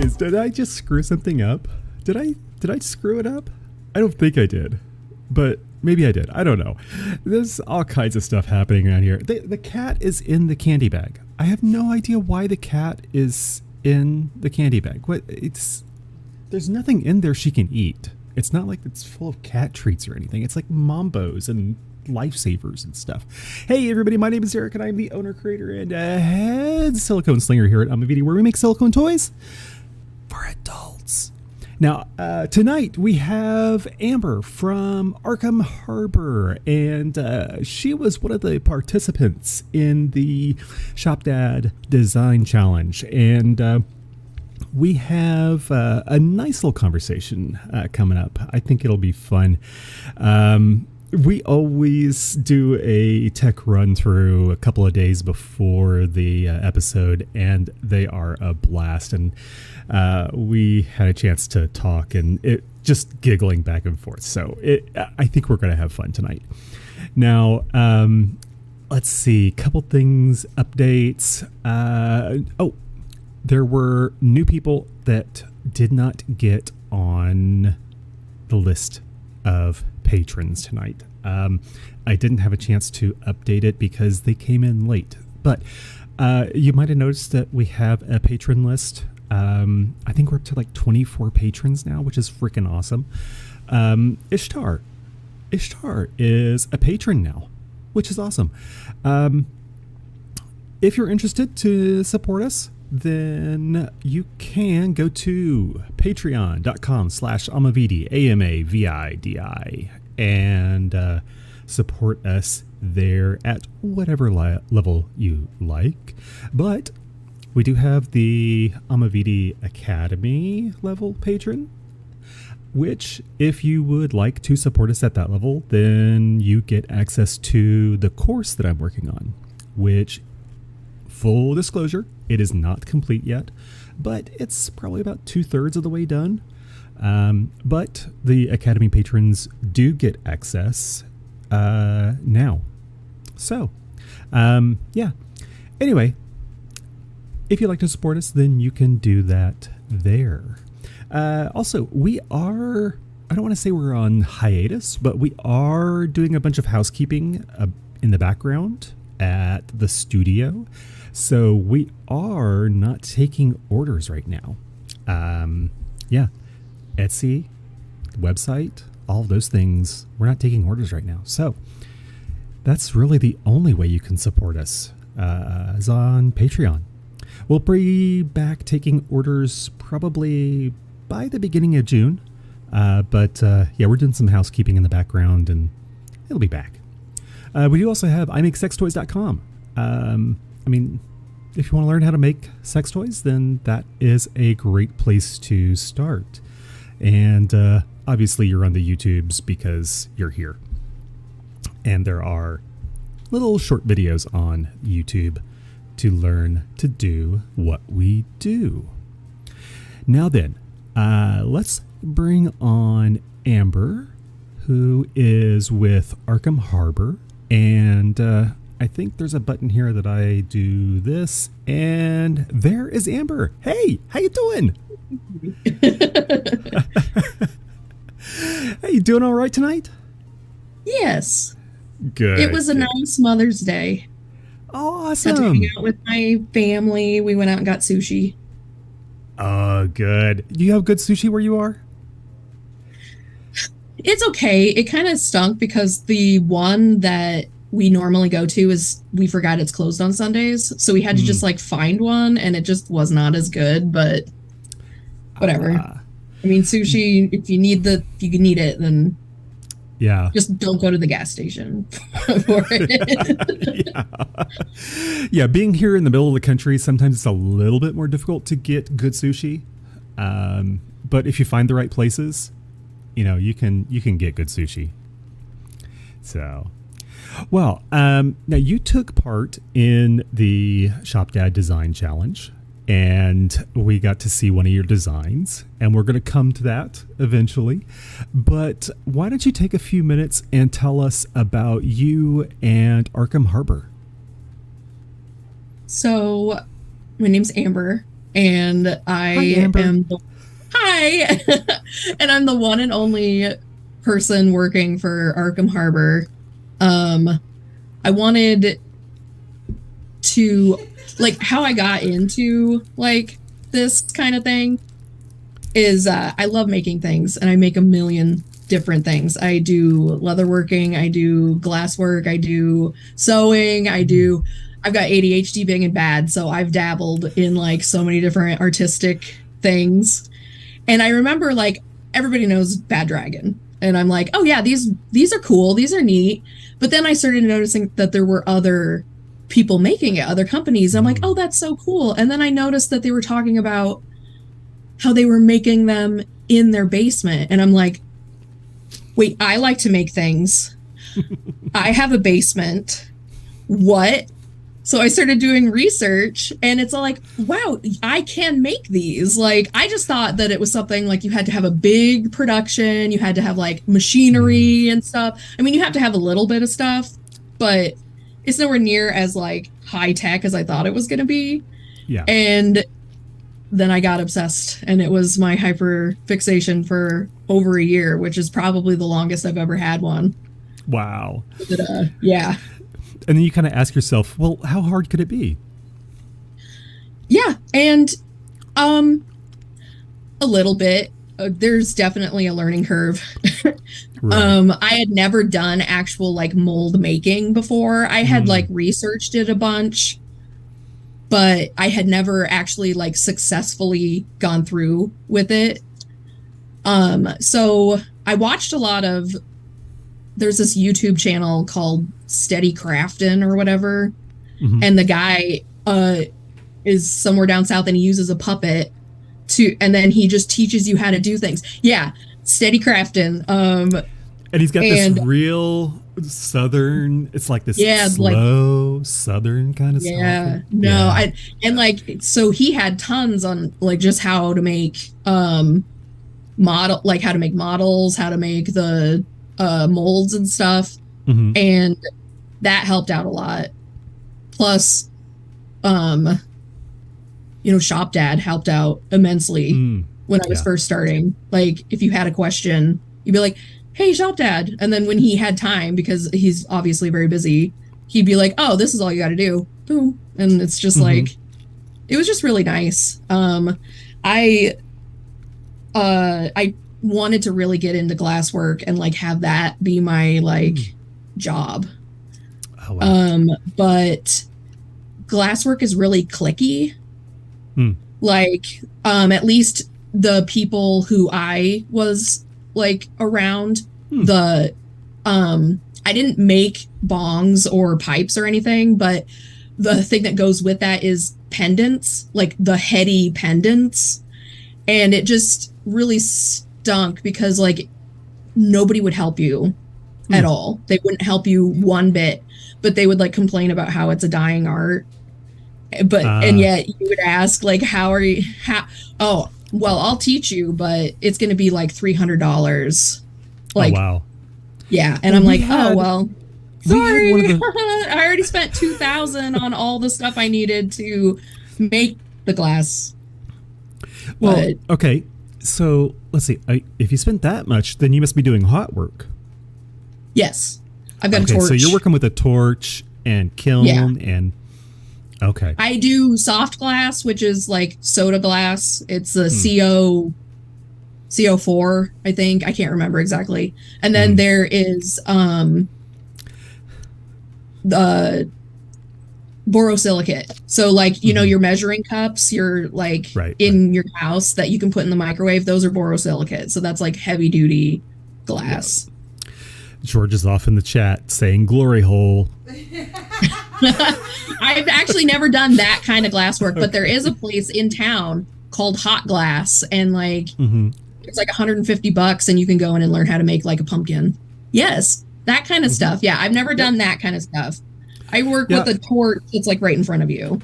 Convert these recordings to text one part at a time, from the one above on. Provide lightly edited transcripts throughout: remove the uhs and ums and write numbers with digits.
guys, did I just screw something up? Did I screw it up? I don't think I did, but maybe I did. I don't know. There's all kinds of stuff happening around here. The cat is in the candy bag. I have no idea why the cat is in the candy bag. There's nothing in there she can eat. It's not like it's full of cat treats or anything. It's like Mambos and lifesavers and stuff. Hey everybody, my name is Eric and I'm the owner, creator, and head silicone slinger here at Amavidi, where we make silicone toys for adults. Now, tonight we have Amber from Arkham Harbor, and she was one of the participants in the Shop Dad Design Challenge, and we have a nice little conversation coming up. I think it'll be fun. We always do a tech run through a couple of days before the episode, and they are a blast. And we had a chance to talk, and it just giggling back and forth. So I think we're going to have fun tonight. Now, let's see, couple things, updates. There were new people that did not get on the list of patrons tonight. I didn't have a chance to update it because they came in late, but you might have noticed that we have a patron list. I think we're up to like 24 patrons now, which is freaking awesome. Ishtar is a patron now, which is awesome. If you're interested to support us, then you can go to patreon.com/Amavidi, AMAVIDI, and support us there at whatever level you like. But we do have the Amavidi Academy level patron, which if you would like to support us at that level, then you get access to the course that I'm working on, which, full disclosure, it is not complete yet, but it's probably about 2/3 of the way done. But the Academy patrons do get access now. So, yeah. Anyway, if you'd like to support us, then you can do that there. Also, we are, I don't want to say we're on hiatus, but we are doing a bunch of housekeeping in the background at the studio. So we are not taking orders right now. Yeah, Etsy, website, all of those things. We're not taking orders right now. So that's really the only way you can support us is on Patreon. We'll be back taking orders probably by the beginning of June. But yeah, we're doing some housekeeping in the background and it'll be back. We do also have imakesextoys.com. I mean, if you want to learn how to make sex toys, then that is a great place to start. And obviously you're on the YouTubes because you're here. And there are little short videos on YouTube to learn to do what we do. Now then, let's bring on Amber, who is with Arkham Harbor. And I think there's a button here that I do this, and there is Amber. Hey, how you doing? Hey, you doing all right tonight? Yes. Good. It was a nice Mother's Day. Awesome. Got to hang out with my family. We went out and got sushi. Oh, good. Do you have good sushi where you are? It's okay. It kind of stunk because the one that we normally go to we forgot it's closed on Sundays. So we had to just like find one, and it just was not as good, but whatever. I mean, sushi, if you need it, then yeah, just don't go to the gas station for it. Yeah, being here in the middle of the country, sometimes it's a little bit more difficult to get good sushi. But if you find the right places, you can get good sushi. So, well, now you took part in the Shop Dad Design Challenge, and we got to see one of your designs, and we're going to come to that eventually. But why don't you take a few minutes and tell us about you and Arkham Harbor? So, my name's Amber, and Hi, Amber. Hi, and I'm the one and only person working for Arkham Harbor. I wanted to, like, how I got into like this kind of thing is I love making things, and I make a million different things. I do leatherworking, I do glasswork, I do sewing, I've got ADHD big and bad, so I've dabbled in like so many different artistic things. And I remember, like, everybody knows Bad Dragon, and I'm like, oh yeah, these are cool, these are neat. But then I started noticing that there were other people making it, other companies. I'm like, oh, that's so cool. And then I noticed that they were talking about how they were making them in their basement. And I'm like, wait, I like to make things. I have a basement. What? So I started doing research, and it's all like, wow, I can make these. Like, I just thought that it was something like you had to have a big production, you had to have like machinery and stuff. I mean, you have to have a little bit of stuff, but it's nowhere near as like high tech as I thought it was going to be. Yeah. And then I got obsessed, and it was my hyper fixation for over a year, which is probably the longest I've ever had one. Wow. But, yeah. And then you kind of ask yourself, well, how hard could it be? Yeah. And a little bit. There's definitely a learning curve. Right. I had never done actual like mold making before. I had like researched it a bunch, but I had never actually like successfully gone through with it. So I watched a lot of, there's this YouTube channel called Steady Craftin' or whatever. And the guy is somewhere down south, and he uses a puppet and then he just teaches you how to do things. Yeah. Steady Craftin'. And he's got this real southern, it's like this slow southern kind of stuff. Yeah. No, so he had tons on like just how to make how to make models, how to make the molds and stuff. And that helped out a lot. Plus, Shop Dad helped out immensely when I was first starting. Like, if you had a question, you'd be like, hey, Shop Dad. And then when he had time, because he's obviously very busy, he'd be like, oh, this is all you got to do. Boom. And it's just like, it was just really nice. I wanted to really get into glasswork and like have that be my like job. Oh, wow. But glasswork is really cliquey. Like, at least the people who I was like around, I didn't make bongs or pipes or anything, but the thing that goes with that is pendants, like the heady pendants. And it just really stunk because like nobody would help you at all. They wouldn't help you one bit, but they would like complain about how it's a dying art. But and yet you would ask like, oh, well, I'll teach you, but it's going to be like $300. Like, oh, wow. Yeah. And I'm like, oh, well, sorry. I already spent $2,000 on all the stuff I needed to make the glass. Well, okay. So let's see. If you spent that much, then you must be doing hot work. Yes. I've got a torch. So you're working with a torch and kiln and... Okay. I do soft glass, which is like soda glass. It's a CO4, I think. I can't remember exactly. And then there is the borosilicate. So like, your measuring cups, your like your house that you can put in the microwave, those are borosilicate. So that's like heavy duty glass. Yeah. George is off in the chat saying glory hole. I've actually never done that kind of glass work, but there is a place in town called Hot Glass, and like it's like $150, and you can go in and learn how to make like a pumpkin. Yes, that kind of stuff. Yeah, I've never done that kind of stuff. I work with a torch that's like right in front of you.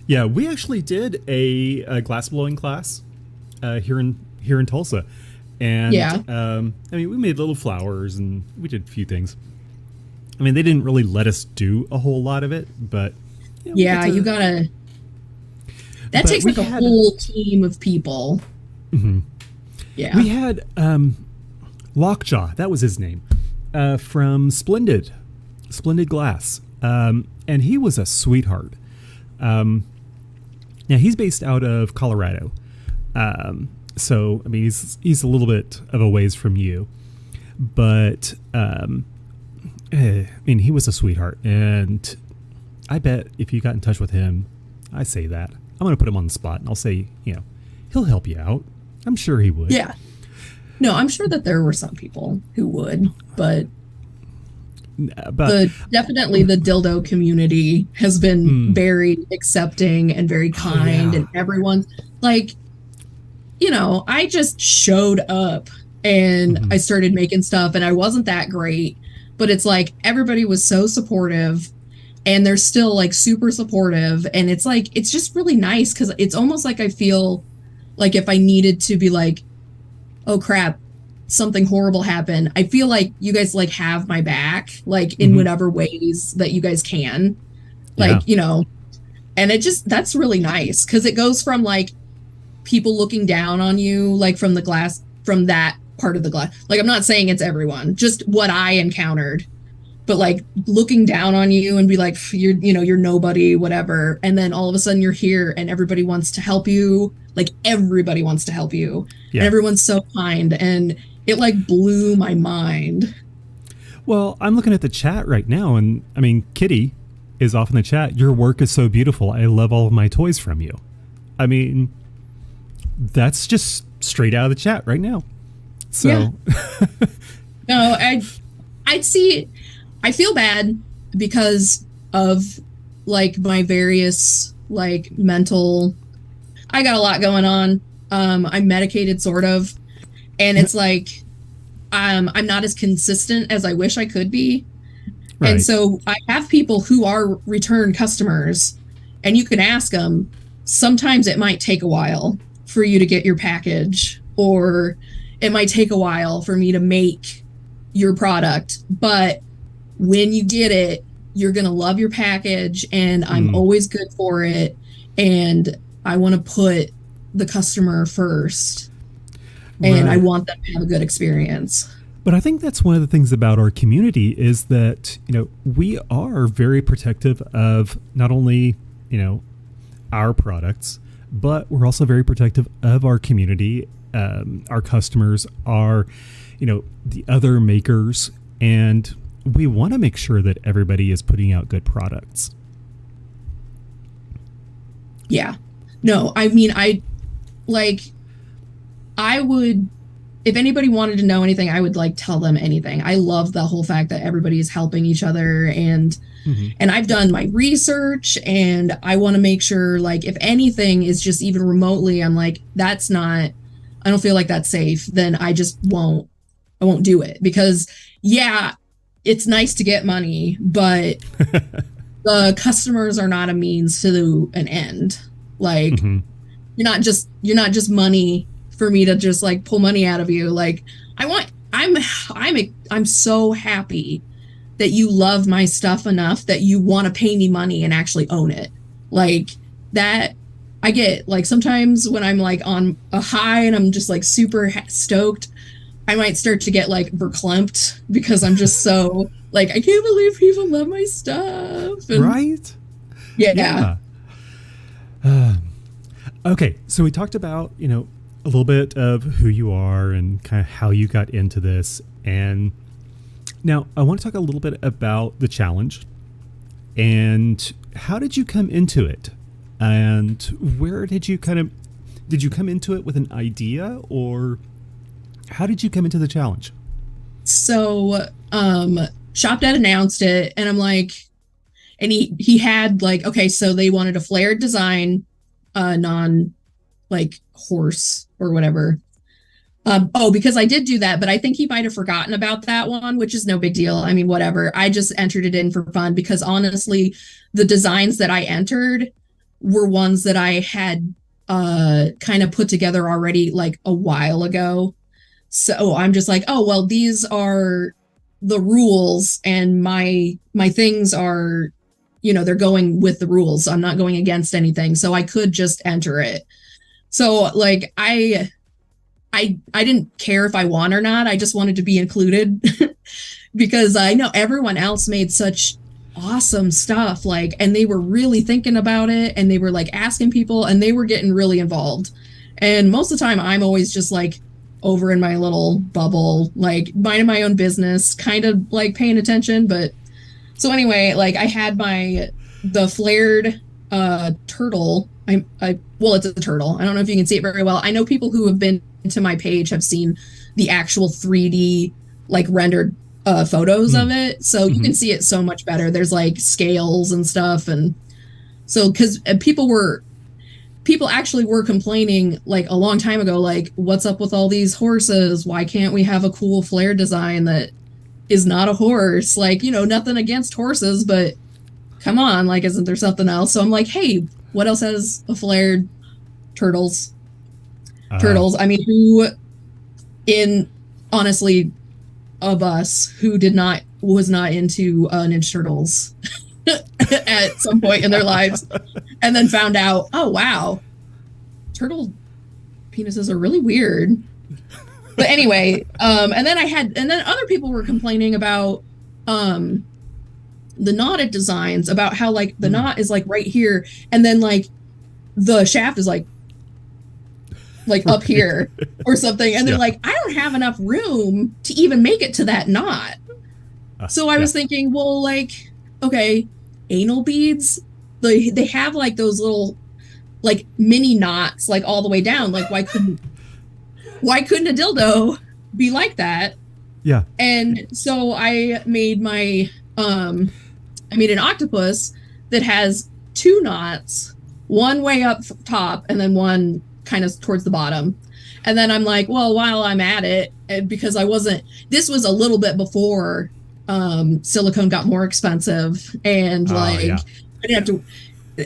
Yeah, we actually did a glass blowing class here in Tulsa, and I mean, we made little flowers and we did a few things. I mean, they didn't really let us do a whole lot of it, but... you gotta... That But takes we like a had whole team of people. mhm. Yeah. We had Lockjaw, that was his name, from Splendid Glass, and he was a sweetheart. Now he's based out of Colorado, so I mean he's a little bit of a ways from you, but I mean he was a sweetheart, and I bet if you got in touch with him, I say that I'm going to put him on the spot, and I'll say he'll help you out. I'm sure he would. Yeah. No, I'm sure that there were some people who would, but definitely the dildo community has been very accepting and very kind, and everyone's like, I just showed up and I started making stuff, and I wasn't that great, but it's like everybody was so supportive, and they're still like super supportive, and it's like it's just really nice because it's almost like I feel like if I needed to be like, oh crap, something horrible happened, I feel like you guys like have my back, like in whatever ways that you guys can, like, and that's really nice because it goes from like people looking down on you, like from that part of the glass. Like, I'm not saying it's everyone, just what I encountered, but like looking down on you and be like, you're nobody, whatever. And then all of a sudden you're here and everybody wants to help you. Like everybody wants to help you. Yeah. And everyone's so kind. And it like blew my mind. Well, I'm looking at the chat right now, and I mean, Kitty is off in the chat. Your work is so beautiful. I love all of my toys from you. I mean, that's just straight out of the chat right now. So, yeah. No, I'd see. I feel bad because of like my various like mental. I got a lot going on. I'm medicated, sort of. And it's like, I'm not as consistent as I wish I could be. Right. And so I have people who are return customers, and you can ask them, sometimes it might take a while for you to get your package, or it might take a while for me to make your product. But when you get it, you're going to love your package, and I'm always good for it. And I want to put the customer first. And I want them to have a good experience. But I think that's one of the things about our community is that, we are very protective of not only, our products, but we're also very protective of our community, our customers, our, the other makers. And we want to make sure that everybody is putting out good products. Yeah. No, I mean, I would, if anybody wanted to know anything, I would like tell them anything. I love the whole fact that everybody is helping each other, and I've done my research, and I want to make sure, like, if anything is just even remotely, I'm like, I don't feel like that's safe, then I won't do it, because yeah, it's nice to get money, but the customers are not a means to an end. Like, you're not just money for me to just like pull money out of you. Like, I'm so happy that you love my stuff enough that you want to pay me money and actually own it. Like that, I get like sometimes when I'm like on a high and I'm just like super stoked, I might start to get like verklempt because I'm just so like, I can't believe people love my stuff. And, right? Yeah. Okay, so we talked about, a little bit of who you are and kind of how you got into this. And now I want to talk a little bit about the challenge and how did you come into it? And where did you come into it with an idea, or how did you come into the challenge? So, Shop Dad announced it, and I'm like, and he had like, okay, so they wanted a flared design, non like horse or whatever. Because I did do that, but I think he might have forgotten about that one, which is no big deal. I mean, whatever. I just entered it in for fun because honestly, the designs that I entered were ones that I had kind of put together already like a while ago. So I'm just like, oh, well, these are the rules and my things are they're going with the rules. I'm not going against anything. So I could just enter it. So like I didn't care if I won or not. I just wanted to be included because I know everyone else made such awesome stuff, like, and they were really thinking about it, and they were like asking people, and they were getting really involved. And most of the time I'm always just like over in my little bubble, like minding my own business, kind of like paying attention. But so anyway, like I had the flared turtle. Well, it's a turtle. I don't know if you can see it very well. I know people who have been to my page have seen the actual 3D like rendered photos of it, so you can see it so much better. There's like scales and stuff, and so because people actually were complaining like a long time ago, like, what's up with all these horses? Why can't we have a cool flare design that is not a horse? Like, nothing against horses, but come on, like, isn't there something else? So I'm like, hey, what else has a flared turtles? I mean, who honestly of us who was not into Ninja Turtles at some point in their lives, and then found out, oh wow, turtle penises are really weird. But anyway, and then other people were complaining about the knotted designs, about how like the knot is like right here, and then like the shaft is like up here or something, and they're like, I don't have enough room to even make it to that knot. So I was thinking, well, like, okay, anal beads, they have like those little like mini knots like all the way down. Like why couldn't a dildo be like that? Yeah. And so I made an octopus that has 2 knots, one way up top and then one kind of towards the bottom. And then I'm like, well, while I'm at it, because this was a little bit before silicone got more expensive, and I didn't have to,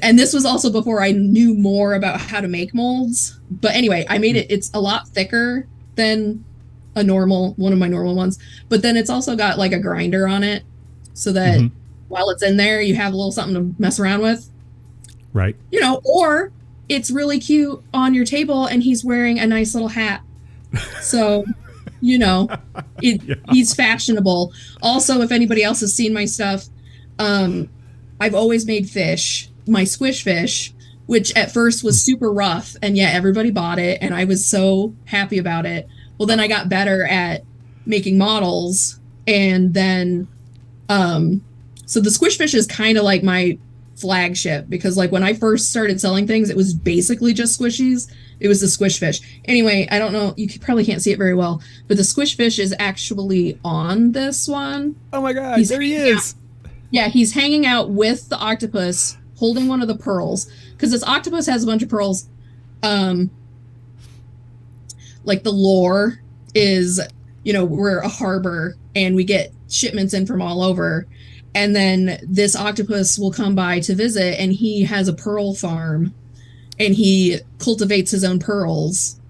and this was also before I knew more about how to make molds. But anyway, I made it's a lot thicker than one of my normal ones, but then it's also got like a grinder on it, so that while it's in there, you have a little something to mess around with. Right. Or it's really cute on your table and he's wearing a nice little hat. So, he's fashionable. Also, if anybody else has seen my stuff, I've always made fish, my squish fish, which at first was super rough, and yet everybody bought it and I was so happy about it. Well, then I got better at making models, and then so the squish fish is kind of like my flagship, because like when I first started selling things, it was basically just squishies. It was the squish fish. Anyway, I don't know, you probably can't see it very well, but the squish fish is actually on this one. Oh my god, there he is. Yeah, he's hanging out with the octopus holding one of the pearls, because this octopus has a bunch of pearls. Like the lore is, we're a harbor and we get shipments in from all over. And then this octopus will come by to visit, and he has a pearl farm, and he cultivates his own pearls.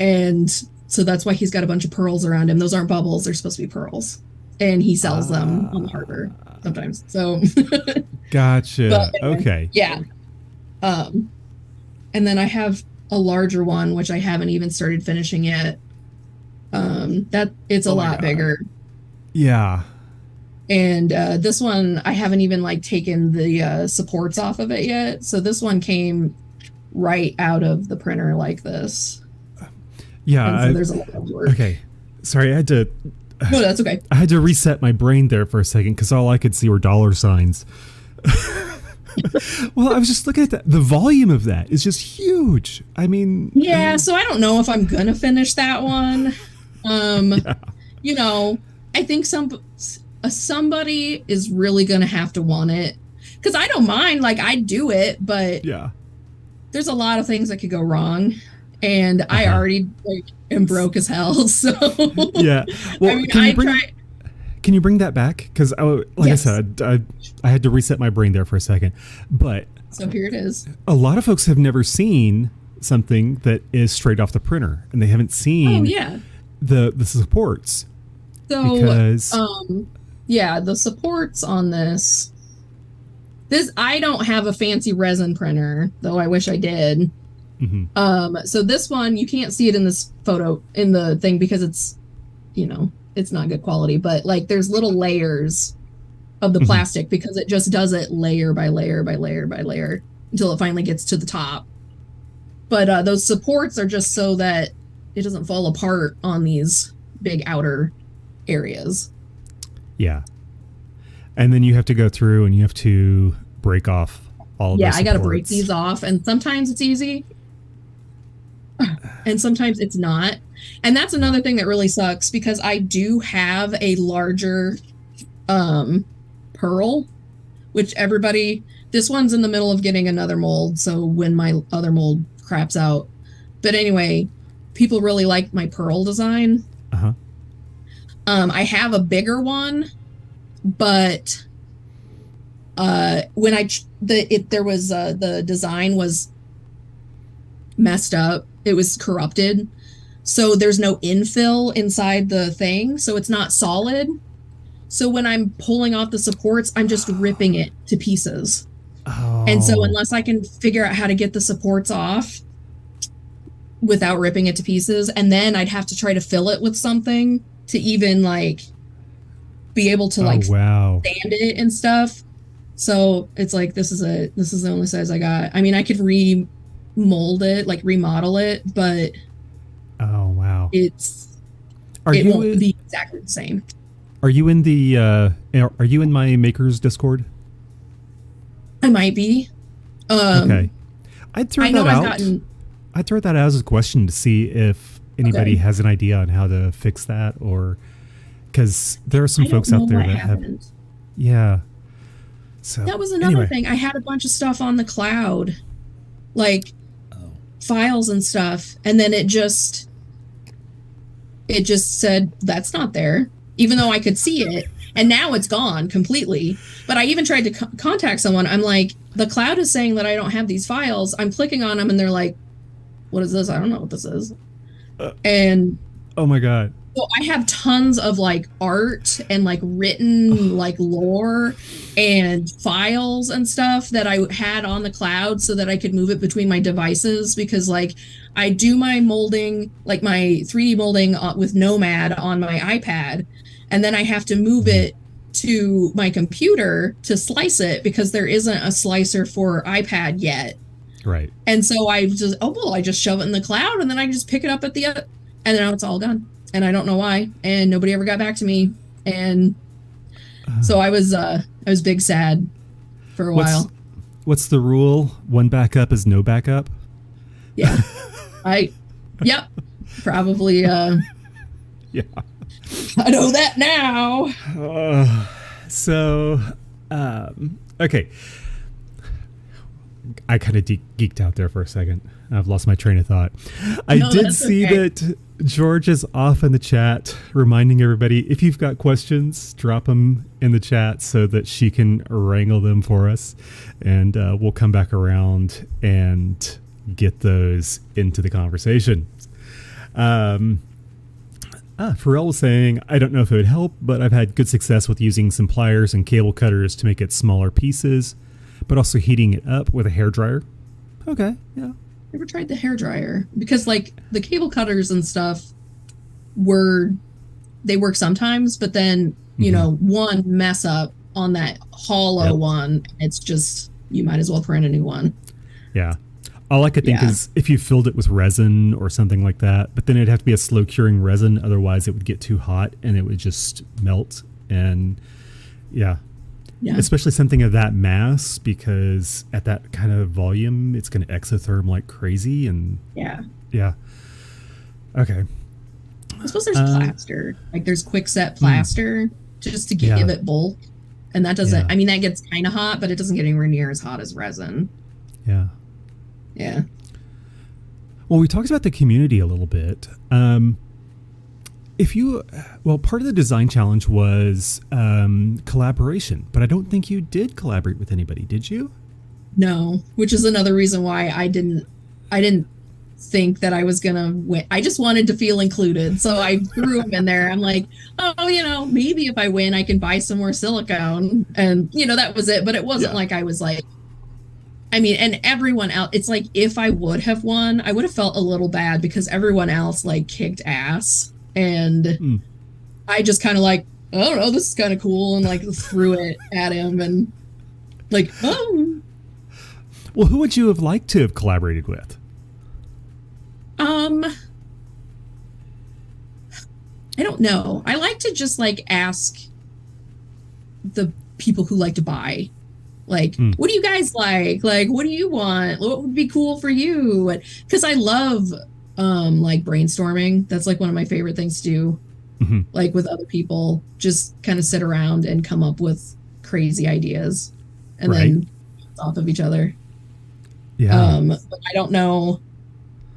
And so that's why he's got a bunch of pearls around him. Those aren't bubbles. They're supposed to be pearls. And he sells them on the harbor sometimes. So gotcha. But, okay. Yeah. And then I have a larger one, which I haven't even started finishing yet. That it's a lot bigger. Yeah. And this one, I haven't even like taken the supports off of it yet. So this one came right out of the printer like this. Yeah. So there's a lot of work. Okay. Sorry, I had to. No, that's okay. I had to reset my brain there for a second because all I could see were dollar signs. Well, I was just looking at that. The volume of that is just huge. I mean. Yeah. So I don't know if I'm going to finish that one. I think somebody is really gonna have to want it, because I don't mind, like I'd do it, but there's a lot of things that could go wrong, and I already am broke as hell. So yeah, well, can you bring that back? Because I said, I had to reset my brain there for a second, but so here it is. A lot of folks have never seen something that is straight off the printer, and they haven't seen the supports. So because the supports on this This I don't have a fancy resin printer, though I wish I did. So this one you can't see it in this photo in the thing because it's, it's not good quality, but like there's little layers of the plastic because it just does it layer by layer by layer by layer until it finally gets to the top. But those supports are just so that it doesn't fall apart on these big outer areas. Yeah. And then you have to go through and you have to break off all of those supports. I got to break these off, and sometimes it's easy and sometimes it's not. And that's another thing that really sucks because I do have a larger pearl, which this one's in the middle of getting another mold, so when my other mold craps out. But anyway, people really like my pearl design. I have a bigger one, but when the design was messed up, it was corrupted, so there's no infill inside the thing, so it's not solid. So when I'm pulling off the supports, I'm just ripping it to pieces. And so unless I can figure out how to get the supports off without ripping it to pieces, and then I'd have to try to fill it with something to even like be able to stand it and stuff. So it's like this is the only size I got. I mean, I could remodel it, but it won't be exactly the same. Are you in my Makers Discord? I might be. Okay. I'd throw that out. I'd throw that out as a question to see if anybody has an idea on how to fix that, or because there are some folks out there that haven't. Yeah. So that was another thing. I had a bunch of stuff on the cloud, like files and stuff, and then it just said that's not there, even though I could see it, and now it's gone completely. But I even tried to contact someone. I'm like, the cloud is saying that I don't have these files. I'm clicking on them and they're like, what is this? I don't know what this is. And oh my God. So I have tons of like art and like written like lore and files and stuff that I had on the cloud so that I could move it between my devices, because like I do my molding, like my 3D molding with Nomad on my iPad, and then I have to move it to my computer to slice it because there isn't a slicer for iPad yet. Right. And so I just shove it in the cloud, and then I just pick it up at the other, and now it's all gone. And I don't know why, and nobody ever got back to me. And so I was big sad for a while. What's the rule? One backup is no backup? Yeah. Yep. Probably, yeah. I know that now. Okay. I kind of geeked out there for a second. I've lost my train of thought. I did see that George is off in the chat, reminding everybody, if you've got questions, drop them in the chat so that she can wrangle them for us. And we'll come back around and get those into the conversation. Pharrell was saying, I don't know if it would help, but I've had good success with using some pliers and cable cutters to make it smaller pieces, but also heating it up with a hairdryer. Okay, yeah. Never tried the hairdryer because like the cable cutters and stuff they work sometimes, but then, you know, one mess up on that hollow one, it's just, you might as well print a new one. Yeah. All I could think is if you filled it with resin or something like that, but then it'd have to be a slow curing resin. Otherwise it would get too hot and it would just melt. And especially something of that mass, because at that kind of volume, it's going to exotherm like crazy. And okay. I suppose there's plaster, like there's quick set plaster just to give it bulk. And that doesn't, I mean, that gets kind of hot, but it doesn't get anywhere near as hot as resin. Yeah. Yeah. Well, we talked about the community a little bit. Part of the design challenge was collaboration, but I don't think you did collaborate with anybody, did you? No, which is another reason why I didn't think that I was gonna win. I just wanted to feel included, so I threw them in there. I'm like, oh, maybe if I win, I can buy some more silicone, and that was it. But it wasn't like I was like, I mean, and everyone else. It's like if I would have won, I would have felt a little bad because everyone else like kicked ass, and I just kind of like, I don't know, this is kind of cool, and like threw it at him, and like, oh. Well, who would you have liked to have collaborated with? I don't know. I like to just like ask the people who like to buy, like, what do you guys like? Like, what do you want? What would be cool for you? Because I love like brainstorming. That's like one of my favorite things to do. Like with other people, just kind of sit around and come up with crazy ideas and then off of each other. Yeah. But I don't know.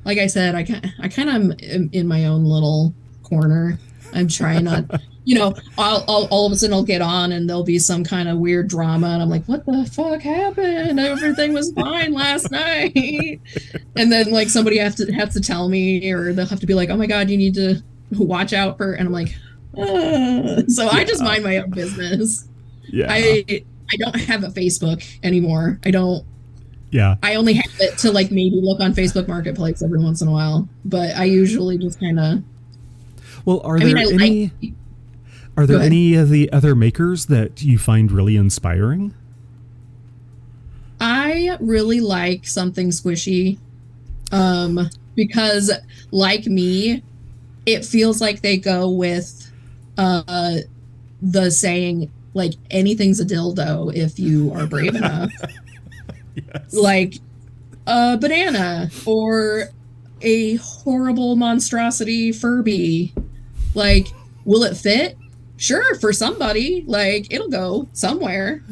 Like I said, I kind of am in my own little corner. I'm trying not, I'll all of a sudden I'll get on and there'll be some kind of weird drama, and I'm like, what the fuck happened? Everything was fine last night. And then like somebody has to tell me, or they'll have to be like, oh my God, you need to watch out for, and I'm like, so I just mind my own business. Yeah. I don't have a Facebook anymore. I don't. Yeah. I only have it to like maybe look on Facebook Marketplace every once in a while, but I usually just kind of. Well, are there any of the other makers that you find really inspiring? I really like something squishy, because like me, it feels like they go with the saying like anything's a dildo if you are brave enough. Yes. Like a banana or a horrible monstrosity Furby. Like, will it fit? Sure, for somebody. Like, it'll go somewhere.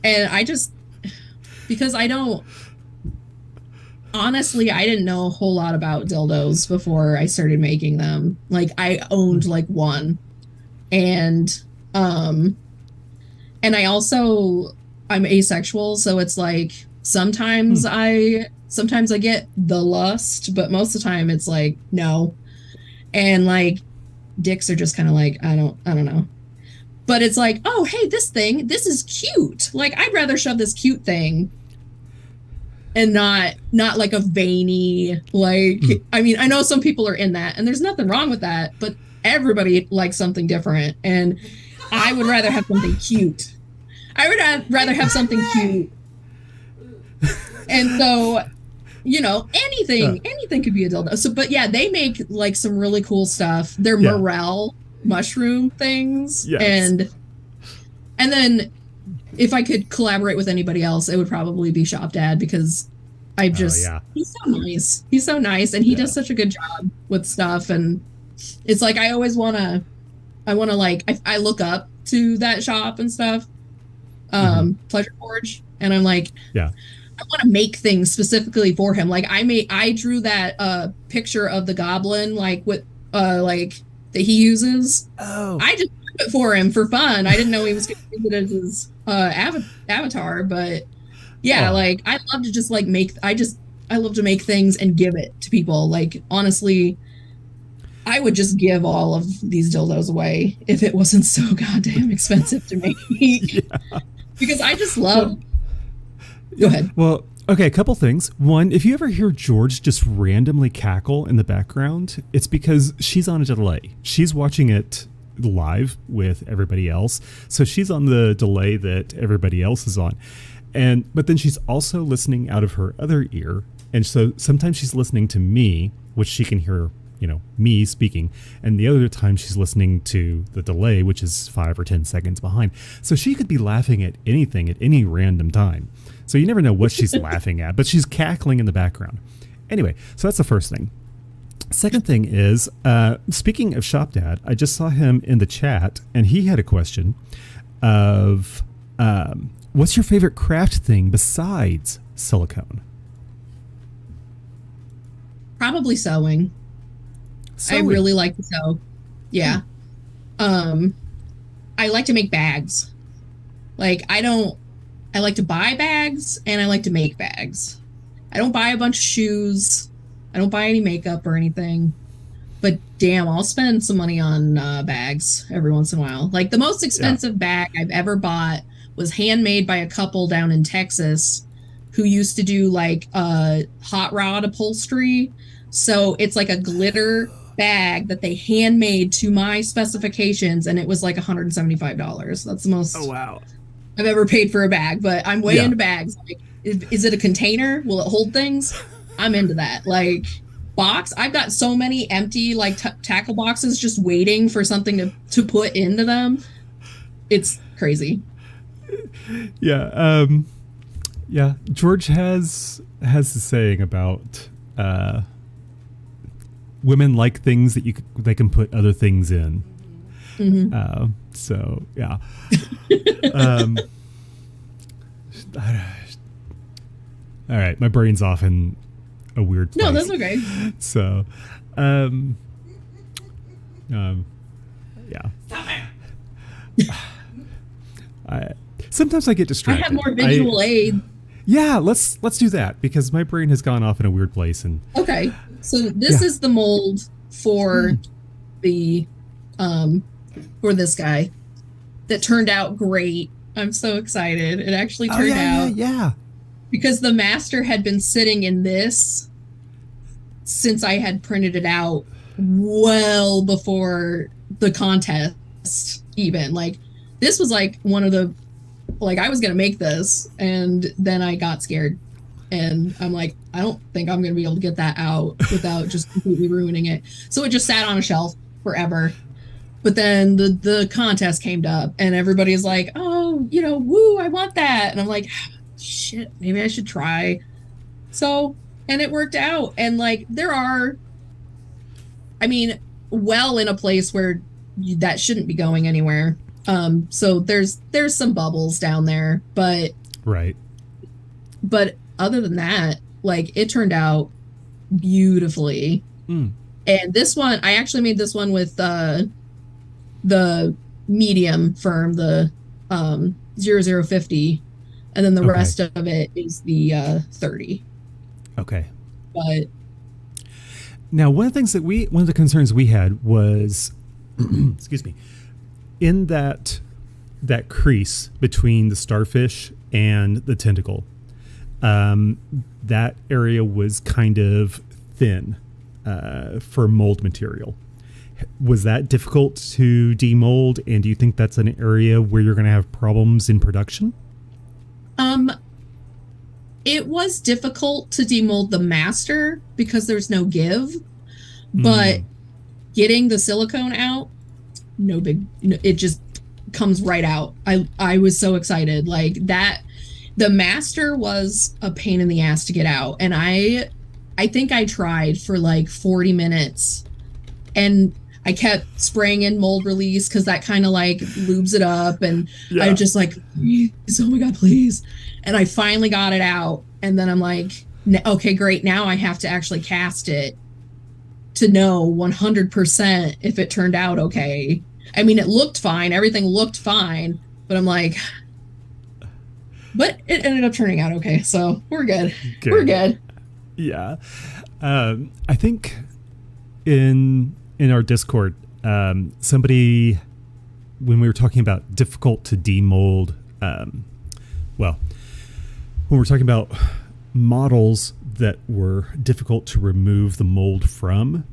And because I don't, honestly, I didn't know a whole lot about dildos before I started making them. Like, I owned like one. And I also, I'm asexual, so it's like, sometimes I get the lust, but most of the time it's like no. And like dicks are just kind of like I don't know. But it's like, oh hey, this is cute. Like I'd rather shove this cute thing and not like a veiny like I mean, I know some people are in that and there's nothing wrong with that, but everybody likes something different, and I would rather have something cute. I would rather have something cute. And so, anything could be a dildo. So, but yeah, they make like some really cool stuff. They're morel mushroom things. Yes. And then if I could collaborate with anybody else, it would probably be Shop Dad, because he's so nice. He's so nice. And he does such a good job with stuff. And it's like, I look up to that shop and stuff. Pleasure Forge. And I'm like, I want to make things specifically for him. Like I drew that picture of the goblin, like with like that he uses. Oh, I just drew it for him for fun. I didn't know he was going to use it as his avatar, but like I love to just like I love to make things and give it to people. Like honestly, I would just give all of these dildos away if it wasn't so goddamn expensive to make. Because I just love. Go ahead. Well, okay, a couple things. One, if you ever hear George just randomly cackle in the background, it's because she's on a delay. She's watching it live with everybody else, so she's on the delay that everybody else is on. But then she's also listening out of her other ear, and so sometimes she's listening to me, which she can hear, me speaking, and the other time she's listening to the delay, which is 5 or 10 seconds behind. So she could be laughing at anything at any random time. So you never know what she's laughing at, but she's cackling in the background. Anyway, so that's the first thing. Second thing is, speaking of Shop Dad, I just saw him in the chat, and he had a question of, what's your favorite craft thing besides silicone? Probably sewing. I really like to sew. Yeah. I like to make bags. Like I like to buy bags and I like to make bags. I don't buy a bunch of shoes. I don't buy any makeup or anything. But damn, I'll spend some money on bags every once in a while. Like the most expensive bag I've ever bought was handmade by a couple down in Texas who used to do like hot rod upholstery. So it's like a glitter bag that they handmade to my specifications, and it was like $175. That's the most wow. I've ever paid for a bag. But I'm way into bags. Like, is it a container? Will it hold things? I'm into that. Like box, I've got so many empty like tackle boxes just waiting for something to put into them. It's crazy. Yeah. Yeah. George has the saying about women like things that they can put other things in. So yeah. All right, my brain's off in a weird place. No, that's okay. So, yeah. Sometimes I get distracted. I have more visual aid. Yeah, let's do that because my brain has gone off in a weird place. And okay, so this is the mold for the for this guy that turned out great. I'm so excited. It actually turned out. Yeah. Because the master had been sitting in this since I had printed it out well before the contest even. Like this was like one of the like I was gonna make this and then I got scared and I'm like, I don't think I'm gonna be able to get that out without just completely ruining it. So it just sat on a shelf forever. But then the contest came up and everybody's like, oh, woo, I want that. And I'm like, shit, maybe I should try. So, and it worked out. And like, well in a place where that shouldn't be going anywhere. So there's some bubbles down there, but right. But other than that, like it turned out beautifully. And this one, I actually made this one with the medium firm, the 0050, and then the rest of it is the 30. Okay. But now one of the concerns we had was excuse me, in that crease between the starfish and the tentacle, that area was kind of thin for mold material. Was that difficult to demold, and do you think that's an area where you're going to have problems in production? It was difficult to demold the master because there's no give, but getting the silicone out, it just comes right out. I was so excited. Like that, the master was a pain in the ass to get out, and I think I tried for like 40 minutes, and I kept spraying in mold release because that kind of like lubes it up. And I was just like, please, oh my God, please. And I finally got it out. And then I'm like, okay, great. Now I have to actually cast it to know 100% if it turned out okay. I mean, it looked fine. Everything looked fine. But I'm like, but it ended up turning out okay. So we're good. We're good. Yeah. I think in our Discord, somebody, when we were talking about difficult to demold, when we're talking about models that were difficult to remove the mold from,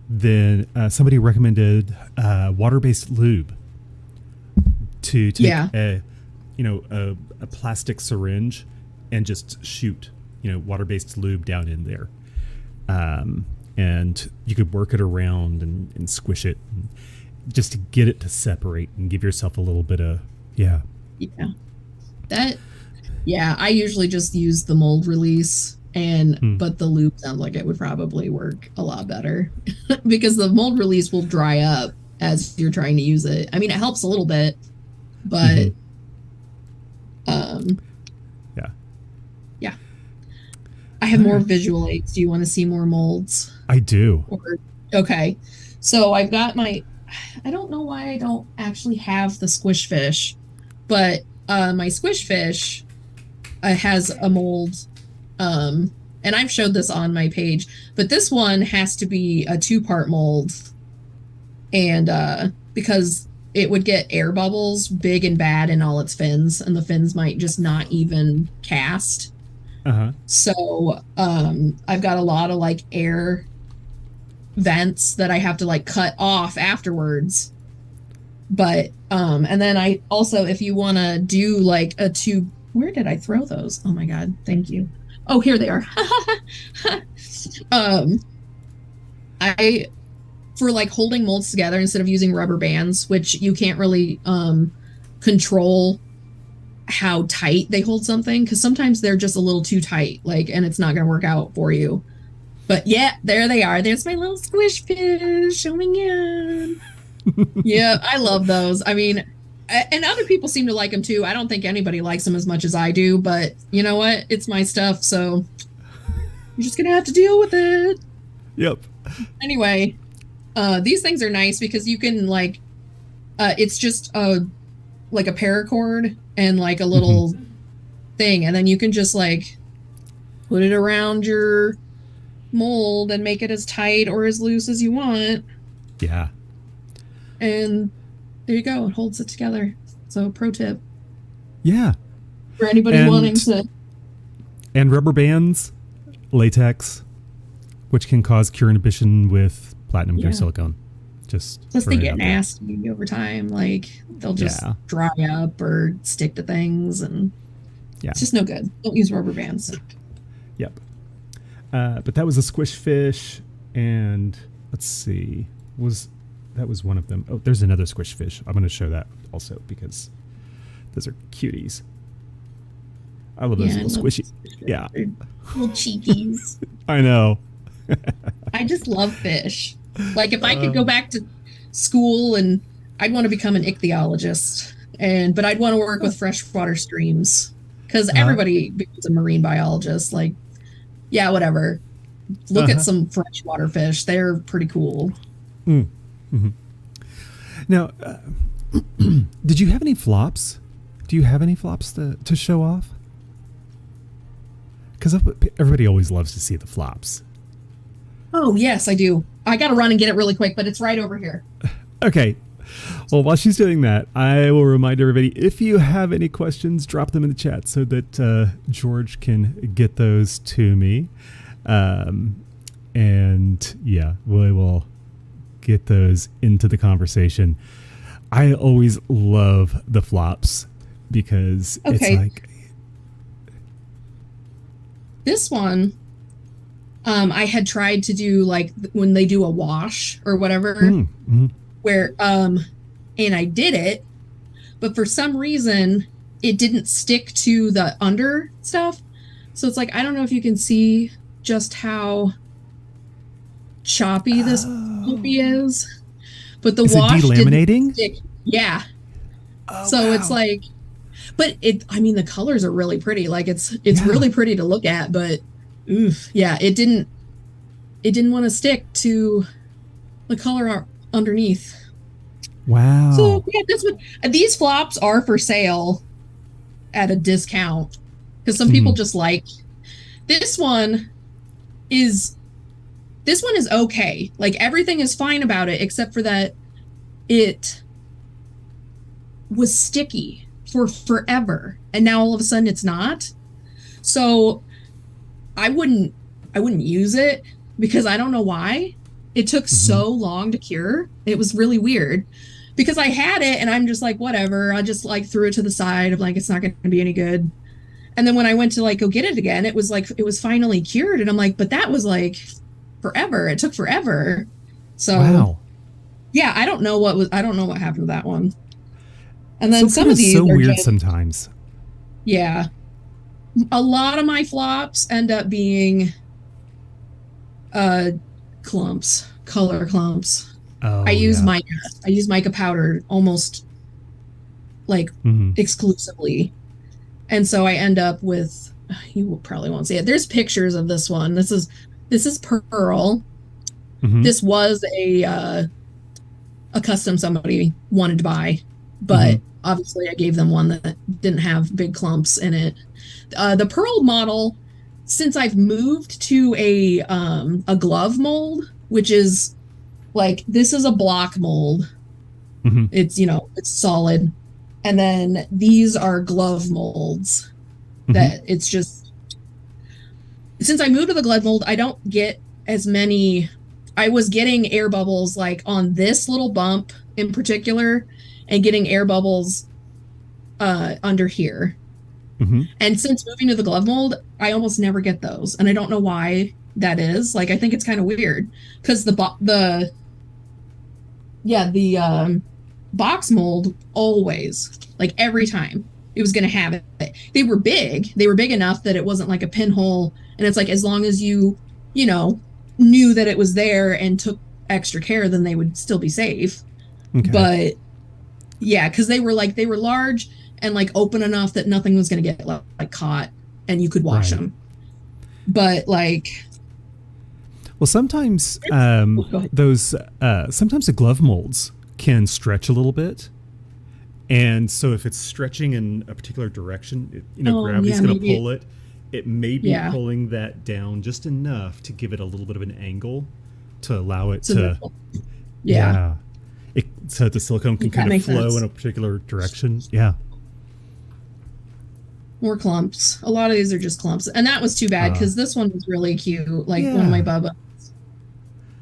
then somebody recommended water-based lube to take a plastic syringe and just shoot, water-based lube down in there. And you could work it around and squish it just to get it to separate and give yourself a little bit of, I usually just use the mold release but the lube sounds like it would probably work a lot better because the mold release will dry up as you're trying to use it. I mean, it helps a little bit, but I have more visual aids. Do you want to see more molds? I do. Okay. So I've got I don't know why I don't actually have the squish fish, but my squish fish has a mold and I've showed this on my page, but this one has to be a 2-part mold. And because it would get air bubbles big and bad in all its fins, and the fins might just not even cast. So I've got a lot of like air vents that I have to like cut off afterwards. But and then I also, if you want to do like a tube, where did I throw those? Oh my god, thank you. Oh, here they are. I for like holding molds together, instead of using rubber bands, which you can't really control how tight they hold something, because sometimes they're just a little too tight, like, and it's not going to work out for you. But yeah, there they are. There's my little squish fish showing in. Yeah, I love those. I mean, and other people seem to like them too. I don't think anybody likes them as much as I do, but you know what? It's my stuff, so you're just gonna have to deal with it. Yep. Anyway, these things are nice because you can like, it's just like a paracord and like a little thing, and then you can just like put it around your mold and make it as tight or as loose as you want. Yeah. And there you go. It holds it together. So pro tip. Yeah. For anybody wanting to. And rubber bands, latex, which can cause cure inhibition with platinum cure silicone. Just they get nasty over time. Like they'll just dry up or stick to things, and it's just no good. Don't use rubber bands. Yep. But that was a squish fish, and let's see, that was one of them. Oh, there's another squish fish. I'm going to show that also because those are cuties. I love those little squishy. Yeah. Little cheekies. I know. I just love fish. Like if I could go back to school, and I'd want to become an ichthyologist, but I'd want to work with freshwater streams, because everybody becomes a marine biologist. Like, yeah, whatever. Look at some freshwater fish. They're pretty cool. Now, did you have any flops? Do you have any flops to show off? Because everybody always loves to see the flops. Oh, yes, I do. I got to run and get it really quick, but it's right over here. Okay. Well, while she's doing that, I will remind everybody, if you have any questions, drop them in the chat so that George can get those to me. And yeah, we will get those into the conversation. I always love the flops because it's like... This one, I had tried to do like when they do a wash or whatever, where, and I did it, but for some reason it didn't stick to the under stuff. So it's like, I don't know if you can see just how choppy this puppy is, but the wash delaminating? Didn't stick. Yeah. So it's like, but I mean, the colors are really pretty. Like it's really pretty to look at, but it didn't want to stick to the color underneath. Wow. So yeah, that's what these flops are for sale at a discount, because some people just like this one is okay. Like everything is fine about it except for that it was sticky for forever, and now all of a sudden it's not. So I wouldn't use it, because I don't know why it took so long to cure. It was really weird, because I had it and I'm just like, whatever, I just like threw it to the side of like, it's not going to be any good. And then when I went to like go get it again, it was like, it was finally cured, and I'm like, but that was like forever. It took forever. So yeah, I don't know what happened to that one. And then some of these so are weird just, sometimes. Yeah. A lot of my flops end up being clumps, color clumps. I use mica powder almost like exclusively. And so I end up with, you probably won't see it. There's pictures of this one. This is Pearl. This was a custom somebody wanted to buy, but obviously I gave them one that didn't have big clumps in it. The Pearl model since I've moved to a glove mold, which is like, this is a block mold. It's, it's solid. And then these are glove molds that it's just, since I moved to the glove mold, I don't get as many. I was getting air bubbles like on this little bump in particular, and getting air bubbles under here. And since moving to the glove mold, I almost never get those. And I don't know why that is. Like, I think it's kind of weird because the box mold always, like every time it was going to have it. They were big enough that it wasn't like a pinhole. And it's like, as long as you knew that it was there and took extra care, then they would still be safe. But yeah, because they were large and like open enough that nothing was going to get like caught and you could wash them. But like, well, sometimes sometimes the glove molds can stretch a little bit, and so if it's stretching in a particular direction, gravity's going to pull it. It may be pulling that down just enough to give it a little bit of an angle to allow it to. So the silicone can kind of flow in a particular direction. Yeah. More clumps. A lot of these are just clumps, and that was too bad because this one was really cute. Like one of my Bubba.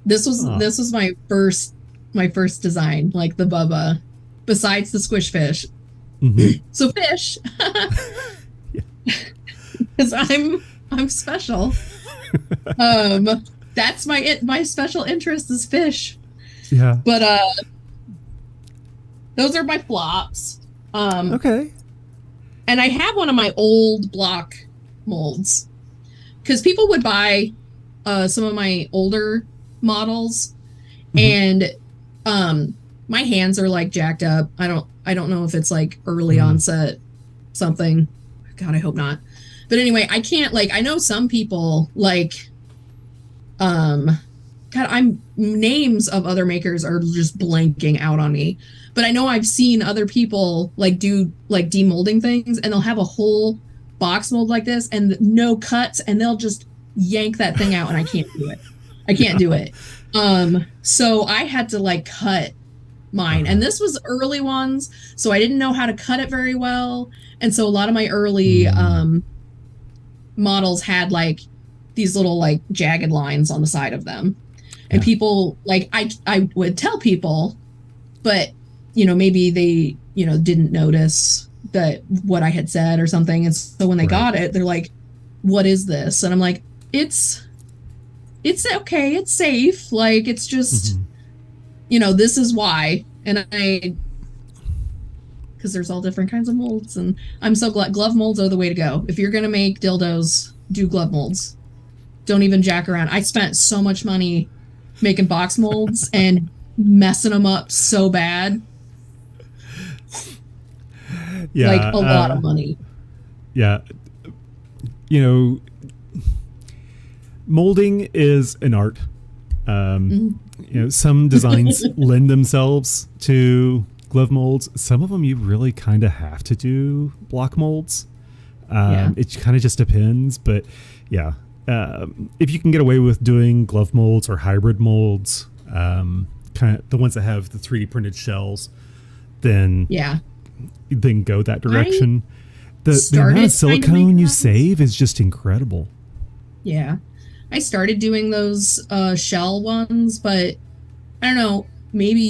This was my first design, like the Bubba, besides the squish fish. So fish, because I'm special. That's my special interest is fish. Yeah. But those are my flops. Okay. And I have one of my old block molds because people would buy some of my older models, and my hands are like jacked up. I don't know if it's like early onset something. God, I hope not. But anyway, I can't, like, I know some people like names of other makers are just blanking out on me. But I know I've seen other people like do like demolding things, and they'll have a whole box mold like this and no cuts, and they'll just yank that thing out, and I can't do it. So I had to like cut mine, and this was early ones, so I didn't know how to cut it very well. And so a lot of my early models had like these little like jagged lines on the side of them. And people like, I would tell people, but maybe they, didn't notice that what I had said or something. And so when they got it, they're like, what is this? And I'm like, it's okay. It's safe. Like, it's just, this is why. And because there's all different kinds of molds, and I'm so glad glove molds are the way to go. If you're going to make dildos, do glove molds. Don't even jack around. I spent so much money making box molds and messing them up so bad. Yeah, like a lot of money. Yeah. Molding is an art. Some designs lend themselves to glove molds. Some of them you really kind of have to do block molds. It kind of just depends, but yeah. If you can get away with doing glove molds or hybrid molds, kind of the ones that have the 3D printed shells, then go that direction. The amount of silicone you save is just incredible. Yeah. I started doing those shell ones, but I don't know, maybe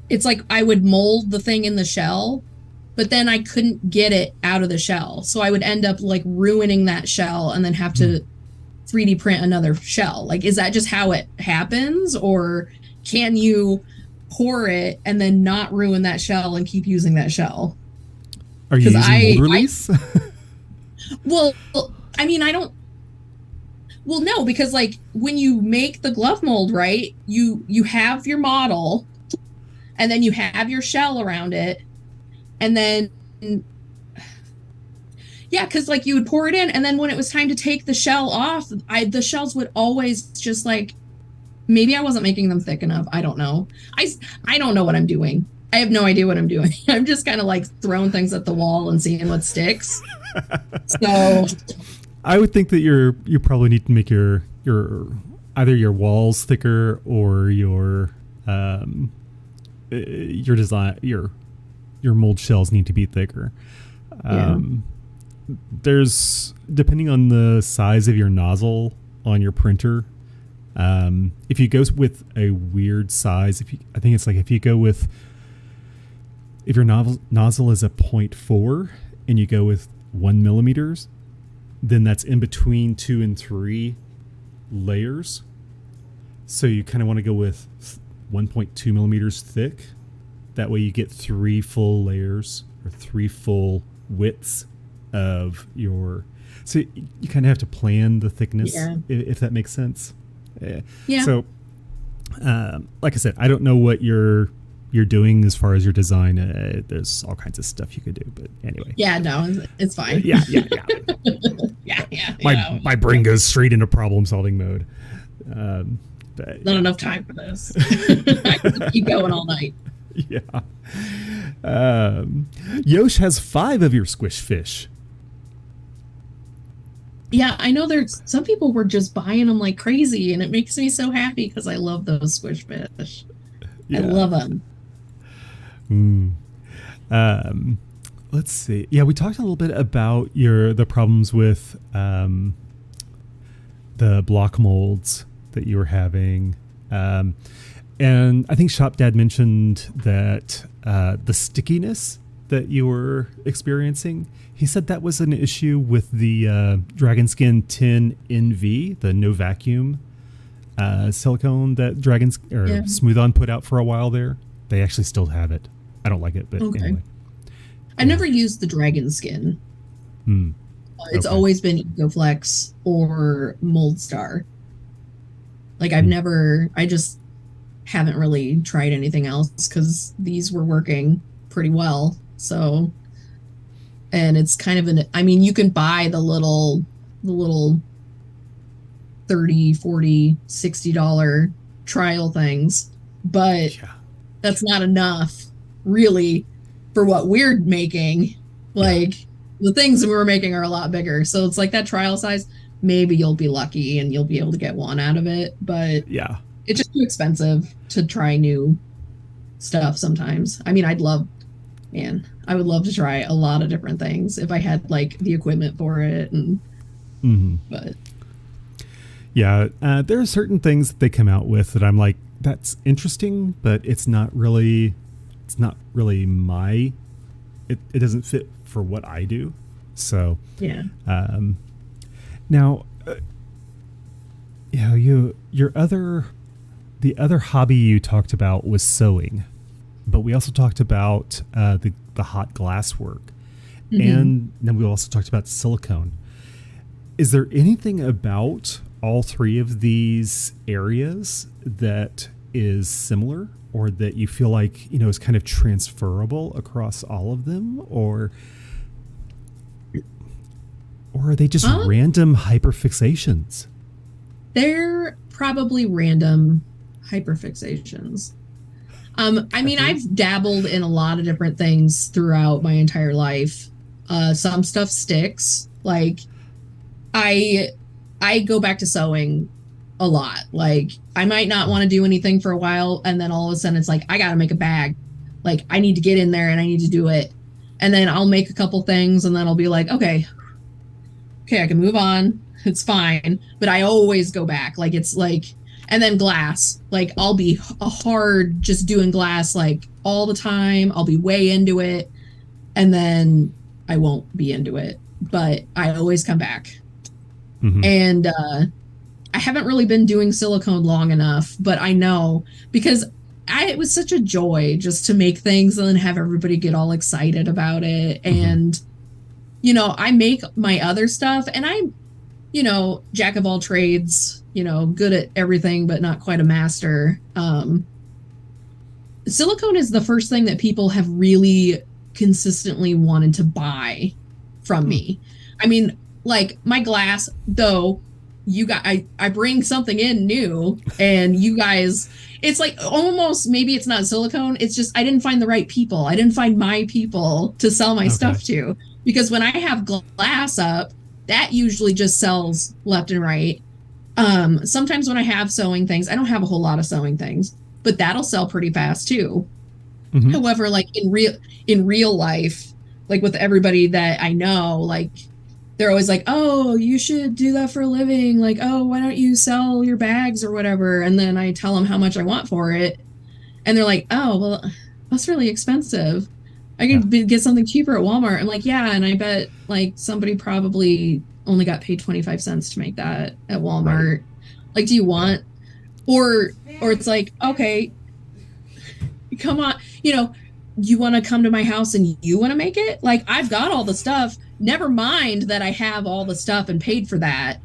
it's like I would mold the thing in the shell, but then I couldn't get it out of the shell. So I would end up like ruining that shell and then have to 3D print another shell. Like, is that just how it happens? Or can you pour it and then not ruin that shell and keep using that shell? Are you using mold release? Well, I mean, well, no, because like when you make the glove mold, right, you have your model and then you have your shell around it. And then, because like you would pour it in, and then when it was time to take the shell off, the shells would always just like, maybe I wasn't making them thick enough. I don't know. I don't know what I'm doing. I have no idea what I'm doing. I'm just kind of like throwing things at the wall and seeing what sticks. So I would think that you probably need to make your either your walls thicker or your design your mold shells need to be thicker. There's, depending on the size of your nozzle on your printer, if you go with a weird size, I think it's like if your nozzle is a 0.4 and you go with 1 millimeters, then that's in between 2 and 3 layers. So you kind of want to go with 1.2 millimeters thick. That way you get 3 full layers or 3 full widths of your. So you kind of have to plan the thickness, if that makes sense. Yeah. So, like I said, I don't know what you're doing as far as your design. There's all kinds of stuff you could do, but anyway. Yeah, no, it's fine. Yeah. yeah. My brain goes straight into problem solving mode. But, not enough time for this. I could keep going all night. Yeah. Yosh has 5 of your squish fish. Yeah, I know there's some people were just buying them like crazy, and it makes me so happy because I love those squish fish. Yeah. I love them. Let's see. Yeah, we talked a little bit about the problems with the block molds that you were having. And I think Shop Dad mentioned that the stickiness that you were experiencing, he said that was an issue with the Dragon Skin 10 NV, the no vacuum silicone that Smooth On put out for a while there. They actually still have it. I don't like it, but anyway. I never used the Dragon Skin. It's always been EcoFlex or Mold Star. Like I just haven't really tried anything else because these were working pretty well. So, and it's kind of you can buy the little $30, $40, $60 trial things, but that's not enough really for what we're making. Like the things that we were making are a lot bigger. So it's like that trial size, maybe you'll be lucky and you'll be able to get one out of it, but it's just too expensive to try new stuff sometimes. I mean, I would love to try a lot of different things if I had like the equipment for it. And but there are certain things that they come out with that I'm like, that's interesting, but it's not really it doesn't fit for what I do. So now the other hobby you talked about was sewing, but we also talked about the hot glass work, and then we also talked about silicone. Is there anything about all 3 of these areas that is similar, or that you feel like is kind of transferable across all of them, or are they just random hyperfixations? They're probably random hyperfixations. I've dabbled in a lot of different things throughout my entire life. Some stuff sticks. Like I go back to sewing a lot. Like I might not want to do anything for a while, and then all of a sudden it's like, I got to make a bag. Like I need to get in there and I need to do it. And then I'll make a couple things and then I'll be like, okay, I can move on. It's fine. But I always go back. Like it's like, and then glass, like I'll be hard just doing glass like all the time. I'll be way into it, and then I won't be into it, but I always come back. And I haven't really been doing silicone long enough, but I know because it was such a joy just to make things and then have everybody get all excited about it. And, I make my other stuff, and I'm, jack of all trades, good at everything, but not quite a master. Silicone is the first thing that people have really consistently wanted to buy from me. I mean, like my glass, though, I bring something in new, and you guys, it's like almost, maybe it's not silicone. It's just, I didn't find the right people. I didn't find my people to sell my stuff to, because when I have glass up, that usually just sells left and right. Sometimes when I have sewing things, I don't have a whole lot of sewing things, but that'll sell pretty fast too. Mm-hmm. However, like in real life, like with everybody that I know, like they're always like, "Oh, you should do that for a living." Like, "Oh, why don't you sell your bags or whatever?" And then I tell them how much I want for it, and they're like, "Oh, well, that's really expensive. I can get something cheaper at Walmart." I'm like, "Yeah," and I bet like somebody probably only got paid 25 cents to make that at Walmart. Right. Like, do you want, or it's like, okay, come on, you want to come to my house and you want to make it? Like, I've got all the stuff. Never mind that I have all the stuff and paid for that.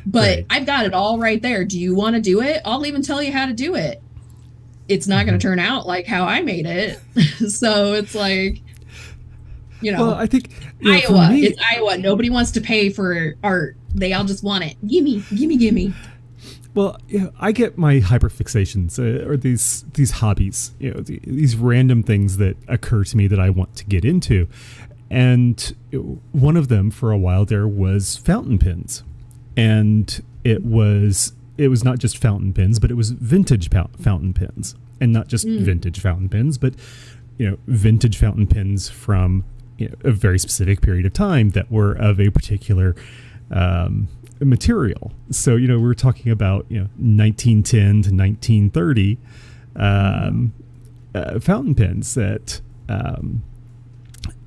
But right. I've got it all right there. Do you want to do it? I'll even tell you how to do it. It's not going to turn out like how I made it. So it's like, Well, I think Iowa. It's Iowa. Nobody wants to pay for art. They all just want it. Gimme. Well, I get my hyperfixations or these hobbies, these random things that occur to me that I want to get into. And one of them for a while there was fountain pens. And it was not just fountain pens, but it was vintage fountain pens. And not just vintage fountain pens, but vintage fountain pens from a very specific period of time that were of a particular material. So, we're talking about, 1910 to 1930 fountain pens that,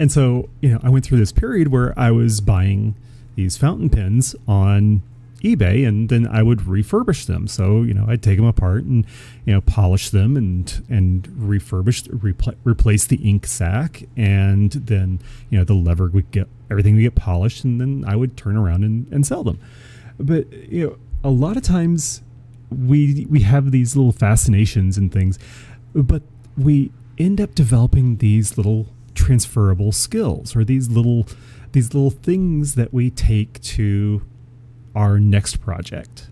and so, I went through this period where I was buying these fountain pens on eBay, and then I would refurbish them. So, I'd take them apart and, polish them and replace the ink sac. And then, the lever would everything would get polished, and then I would turn around and sell them. But, a lot of times we have these little fascinations and things, but we end up developing these little transferable skills, or these little things that we take to our next project.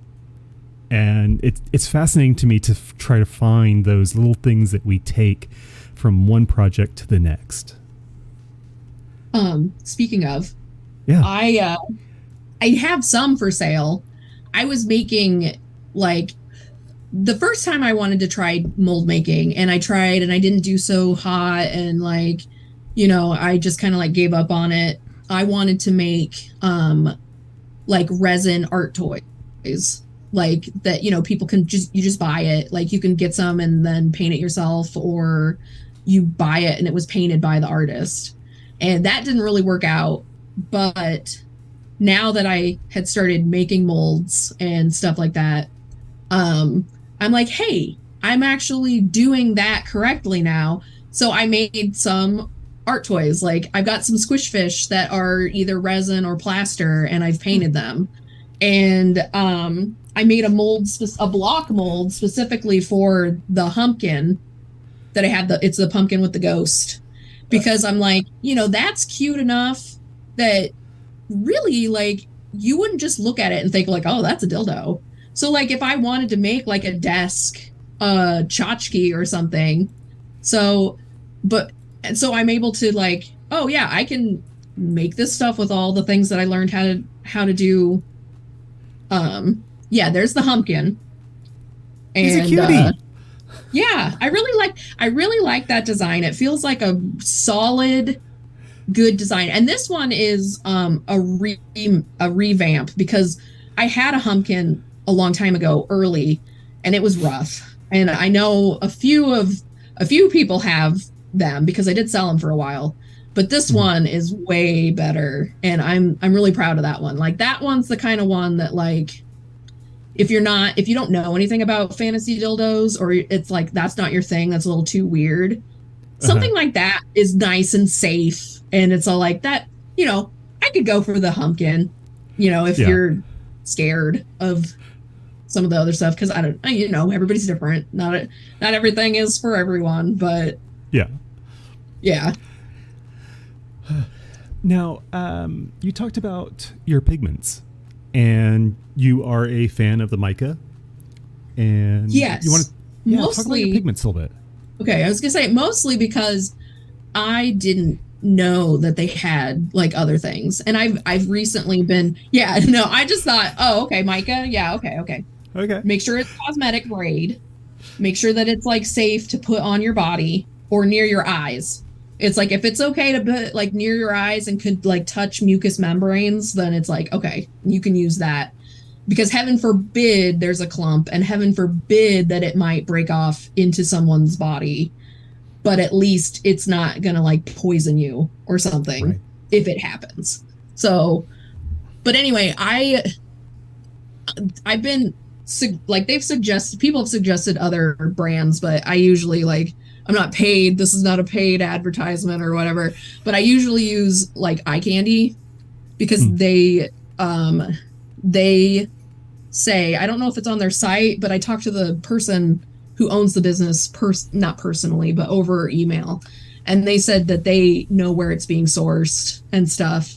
And it's fascinating to me to try to find those little things that we take from one project to the next. Speaking of, yeah, I have some for sale. I was making, like, the first time I wanted to try mold making, and I tried and I didn't do so hot, and like, I just kind of like gave up on it. I wanted to make like resin art toys, like that, people can just buy it. Like, you can get some and then paint it yourself, or you buy it and it was painted by the artist. And that didn't really work out. But now that I had started making molds and stuff like that, I'm like, hey, I'm actually doing that correctly now. So I made some art toys. Like, I've got some squish fish that are either resin or plaster, and I've painted them. And I made a block mold specifically for the humpkin that I had. It's the pumpkin with the ghost, because I'm like, that's cute enough that really, like, you wouldn't just look at it and think like, oh, that's a dildo. So like, if I wanted to make like a desk, tchotchke or something, so I'm able to like, oh yeah, I can make this stuff with all the things that I learned how to do. Yeah, there's the humpkin. And he's a cutie. Yeah, I really like that design. It feels like a solid, good design. And this one is a revamp, because I had a humpkin a long time ago, early, and it was rough. And I know a few people have them, because I did sell them for a while. But this one is way better, and I'm really proud of that one. Like, that one's the kind of one that, like, if you don't know anything about fantasy dildos, or it's like that's not your thing, that's a little too weird, something like that is nice and safe, and it's all like that. I could go for the humpkin, if you're scared of some of the other stuff, because I don't, everybody's different. Not everything is for everyone, but yeah. Now, you talked about your pigments, and you are a fan of the mica. And yes, you want to talk about your pigments a little bit. Okay, I was gonna say mostly because I didn't know that they had like other things. And I've recently been, yeah, no, I just thought, oh, okay, mica, yeah, okay. Okay. Make sure it's cosmetic grade. Make sure that it's like safe to put on your body or near your eyes. It's like if it's okay to put like near your eyes and could like touch mucous membranes, then it's like, okay, you can use that. Because heaven forbid there's a clump, and heaven forbid that it might break off into someone's body, but at least it's not gonna like poison you or something, right, if it happens. So, but anyway, I've been like, people have suggested other brands, but I usually like, I'm not paid. This is not a paid advertisement or whatever, but I usually use like eye candy because they say, I don't know if it's on their site, but I talked to the person who owns the business, not personally, but over email. And they said that they know where it's being sourced and stuff.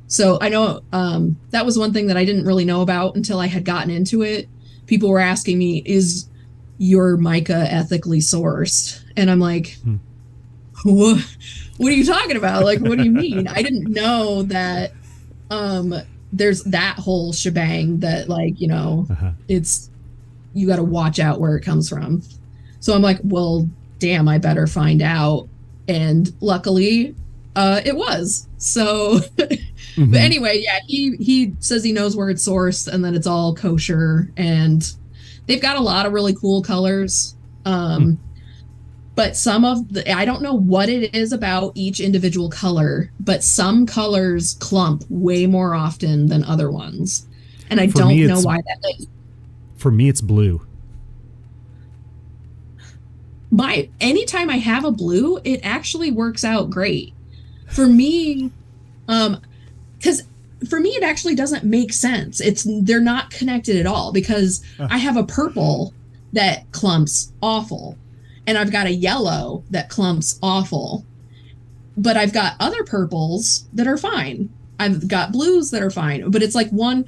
So I know that was one thing that I didn't really know about until I had gotten into it. People were asking me, is your mica ethically sourced? And I'm like, what are you talking about? Like, what do you mean? I didn't know that there's that whole shebang that like, you know, it's, you got to watch out where it comes from. So I'm like, well, damn, I better find out. And luckily it was. So, but anyway, yeah, he says he knows where it's sourced and that it's all kosher, and they've got a lot of really cool colors. But some of the, I don't know what it is about each individual color, but some colors clump way more often than other ones. And I don't know why that is. For me, it's blue. Anytime I have a blue, it actually works out great. For me, because for me, it actually doesn't make sense. They're not connected at all, because I have a purple that clumps awful. And I've got a yellow that clumps awful, but I've got other purples that are fine. I've got blues that are fine, but it's like on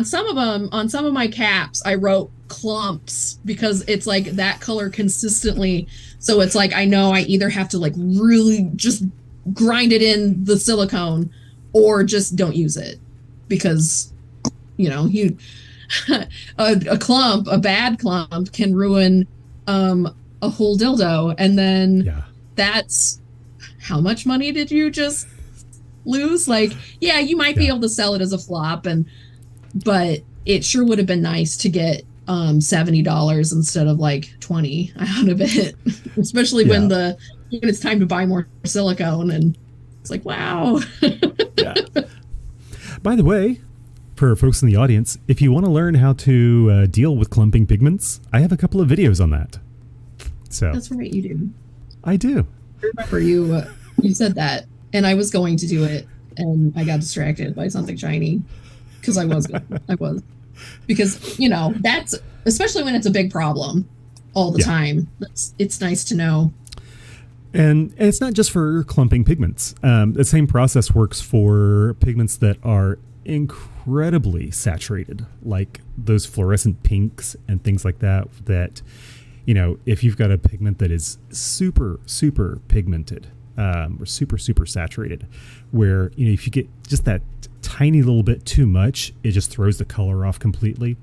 some of them, on some of my caps, I wrote clumps because it's like that color consistently. So it's like, I know I either have to like really just grind it in the silicone or just don't use it, because, you know, a bad clump can ruin a whole dildo, and then that's how much money did you just lose? Like, yeah, you might be able to sell it as a flop, but it sure would have been nice to get $70 instead of like 20 out of it, especially when it's time to buy more silicone, and it's like, wow. By the way, for folks in the audience, if you want to learn how to deal with clumping pigments, I have a couple of videos on that. So that's right, you do. I do. I remember you said that, and I was going to do it, and I got distracted by something shiny, because I was because, you know, that's, especially when it's a big problem all the time. It's nice to know. And it's not just for clumping pigments. The same process works for pigments that are incredibly saturated, like those fluorescent pinks and things like that, you know, if you've got a pigment that is super pigmented, or super saturated, where, you know, if you get just that tiny little bit too much, it just throws the color off completely,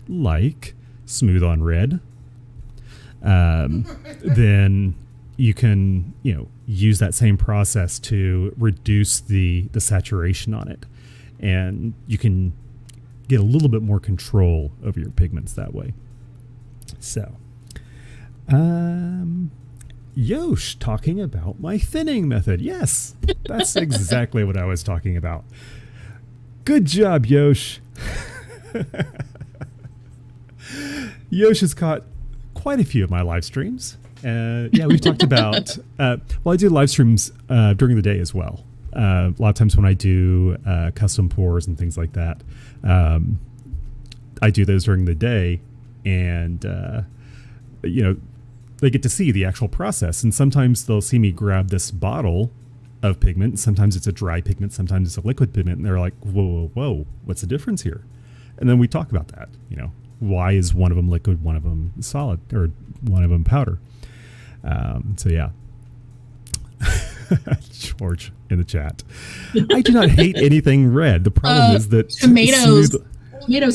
like Smooth on Red, then you can, you know, use that same process to reduce the saturation on it. And you can get a little bit more control over your pigments that way. So, Yosh talking about my thinning method. Yes, that's exactly what I was talking about. Good job, Yosh. Yosh has caught quite a few of my live streams. We've talked about, I do live streams during the day as well. A lot of times when I do custom pours and things like that, I do those during the day, and you know, they get to see the actual process. And sometimes they'll see me grab this bottle of pigment. Sometimes it's a dry pigment, sometimes it's a liquid pigment, and they're like, whoa, what's the difference here? And then we talk about that. You know, why is one of them liquid, one of them solid, or one of them powder? So yeah. George in the chat. I do not hate anything red. The problem is that tomatoes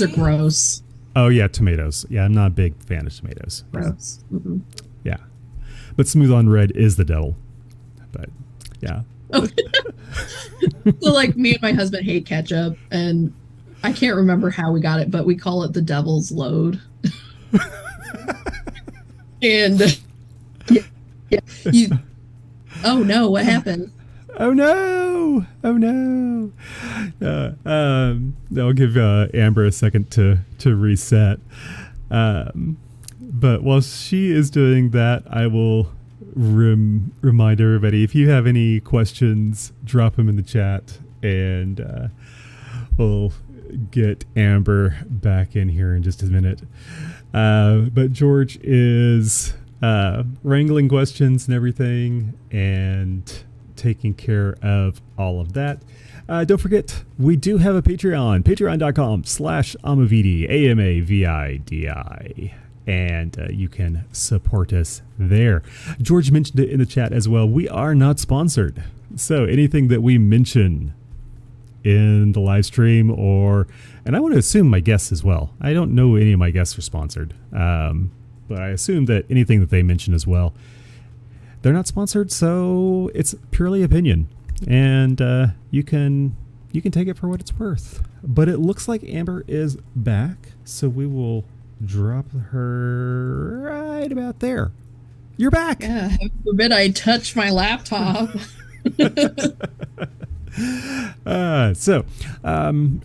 are gross. Oh yeah, tomatoes. Yeah, I'm not a big fan of tomatoes. Gross. Mm-hmm. Yeah. But smooth on red is the devil. But yeah. So like me and my husband hate ketchup, and I can't remember how we got it, but we call it the devil's load. And oh no, what happened? Oh no! Oh no! I'll give Amber a second to reset. But while she is doing that, I will remind everybody, if you have any questions, drop them in the chat, and we'll get Amber back in here in just a minute. But George is wrangling questions and everything, and taking care of all of that. Don't forget, we do have a Patreon, patreon.com/Amavidi, AMAVIDI. And you can support us there. George mentioned it in the chat as well. We are not sponsored. So anything that we mention in the live stream, and I want to assume my guests as well. I don't know any of my guests are sponsored. But I assume that anything that they mention as well, they're not sponsored, so it's purely opinion, and you can take it for what it's worth. But it looks like Amber is back, so we will drop her right about there. You're back. Yeah, heaven forbid I touch my laptop. I'm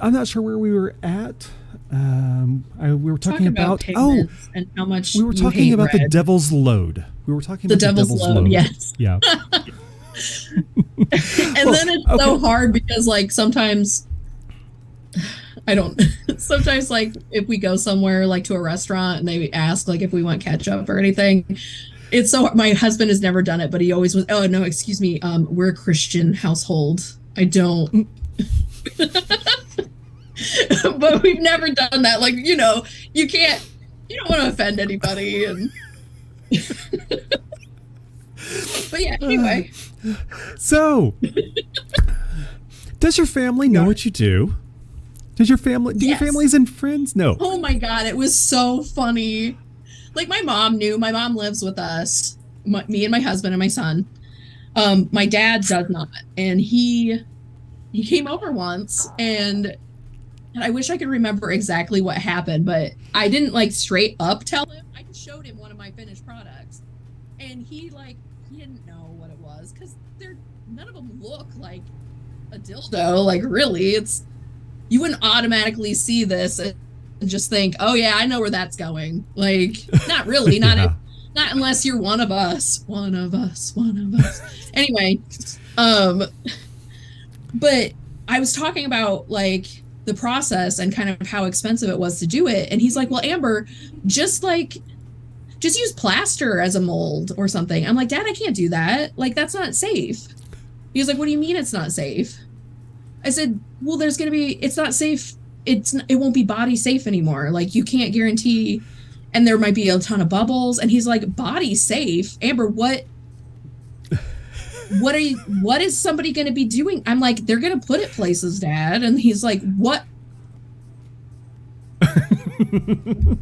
not sure where we were at. We were talking about pigments and how much we were talking about red. The devil's load. We were talking about the devil's load. Yes. Yeah. And then it's so hard because like sometimes sometimes like if we go somewhere like to a restaurant and they ask like if we want ketchup or anything, it's so hard. My husband has never done it, but he always was, oh no, excuse me, we're a Christian household. I don't. But we've never done that. Like, you don't want to offend anybody. And but yeah, anyway. So, does your family know what you do? Does your family, do your families and friends know? Oh my God, it was so funny. Like my mom knew. My mom lives with us, me and my husband and my son. My dad does not. And he came over once, and I wish I could remember exactly what happened, but I didn't like straight up tell him. I just showed him one of my finished products, and he didn't know what it was because none of them look like a dildo. Like really, you wouldn't automatically see this and just think, oh yeah, I know where that's going. Like not really, not unless you're one of us. Anyway, but I was talking about like the process and kind of how expensive it was to do it. And he's like, well, Amber, just use plaster as a mold or something. I'm like, Dad, I can't do that. Like, that's not safe. He was like, what do you mean it's not safe? I said, well, it's not safe. It won't be body safe anymore. Like you can't guarantee, and there might be a ton of bubbles. And he's like, body safe? Amber, what is somebody going to be doing? I'm like, they're going to put it places, Dad. And he's like, what?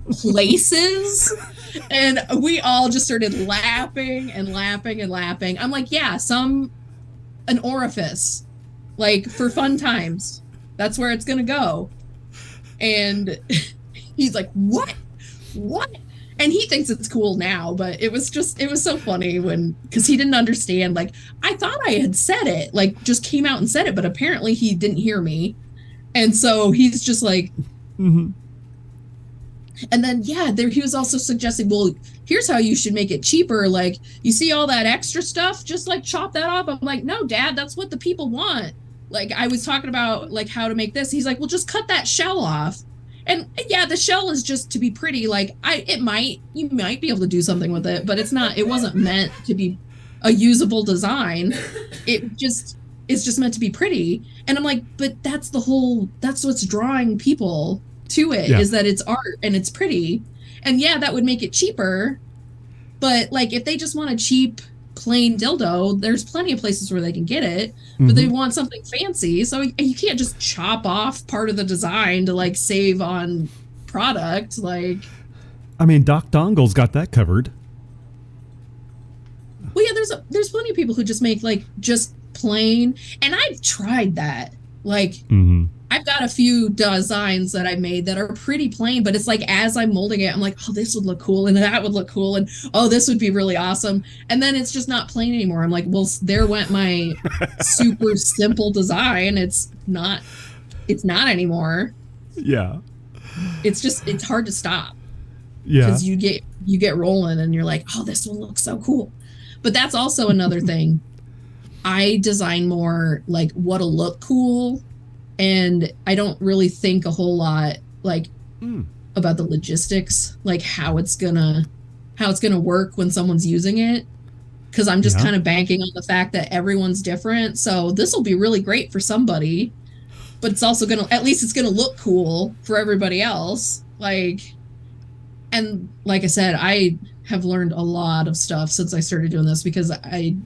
Places? And we all just started laughing and laughing and laughing. I'm like, yeah, an orifice, like for fun times. That's where it's going to go. And he's like, what? And he thinks it's cool now, but it was so funny because he didn't understand. Like, I thought I had said it, like just came out and said it, but apparently he didn't hear me. And so he's just like, mm-hmm. And then, he was also suggesting, well, here's how you should make it cheaper. Like, you see all that extra stuff, just like chop that off. I'm like, no, Dad, that's what the people want. Like, I was talking about like how to make this. He's like, well, just cut that shell off. And yeah, the shell is just to be pretty. Like you might be able to do something with it, but it wasn't meant to be a usable design. It's just meant to be pretty. And I'm like, but that's what's drawing people to it, is that it's art and it's pretty. And yeah, that would make it cheaper, But like if they just want a cheap plain dildo, there's plenty of places where they can get it, but they want something fancy. So you can't just chop off part of the design to like save on product. Like, I mean, Doc Dongle's got that covered. well, yeah, there's plenty of people who just make like just plain, and I've tried that. Like, I've got a few designs that I made that are pretty plain, but it's like as I'm molding it, I'm like, oh, this would look cool, and that would look cool, and oh, this would be really awesome. And then it's just not plain anymore. I'm like, well, there went my super simple design. It's not anymore. Yeah. It's hard to stop. Yeah. Because you get rolling and you're like, oh, this one looks so cool. But that's also another thing. I design more like what'll look cool, and I don't really think a whole lot like about the logistics, like how it's gonna work when someone's using it. Because I'm just kind of banking on the fact that everyone's different. So this will be really great for somebody, but it's also at least it's gonna look cool for everybody else. Like, and like I said, I have learned a lot of stuff since I started doing this, because I'm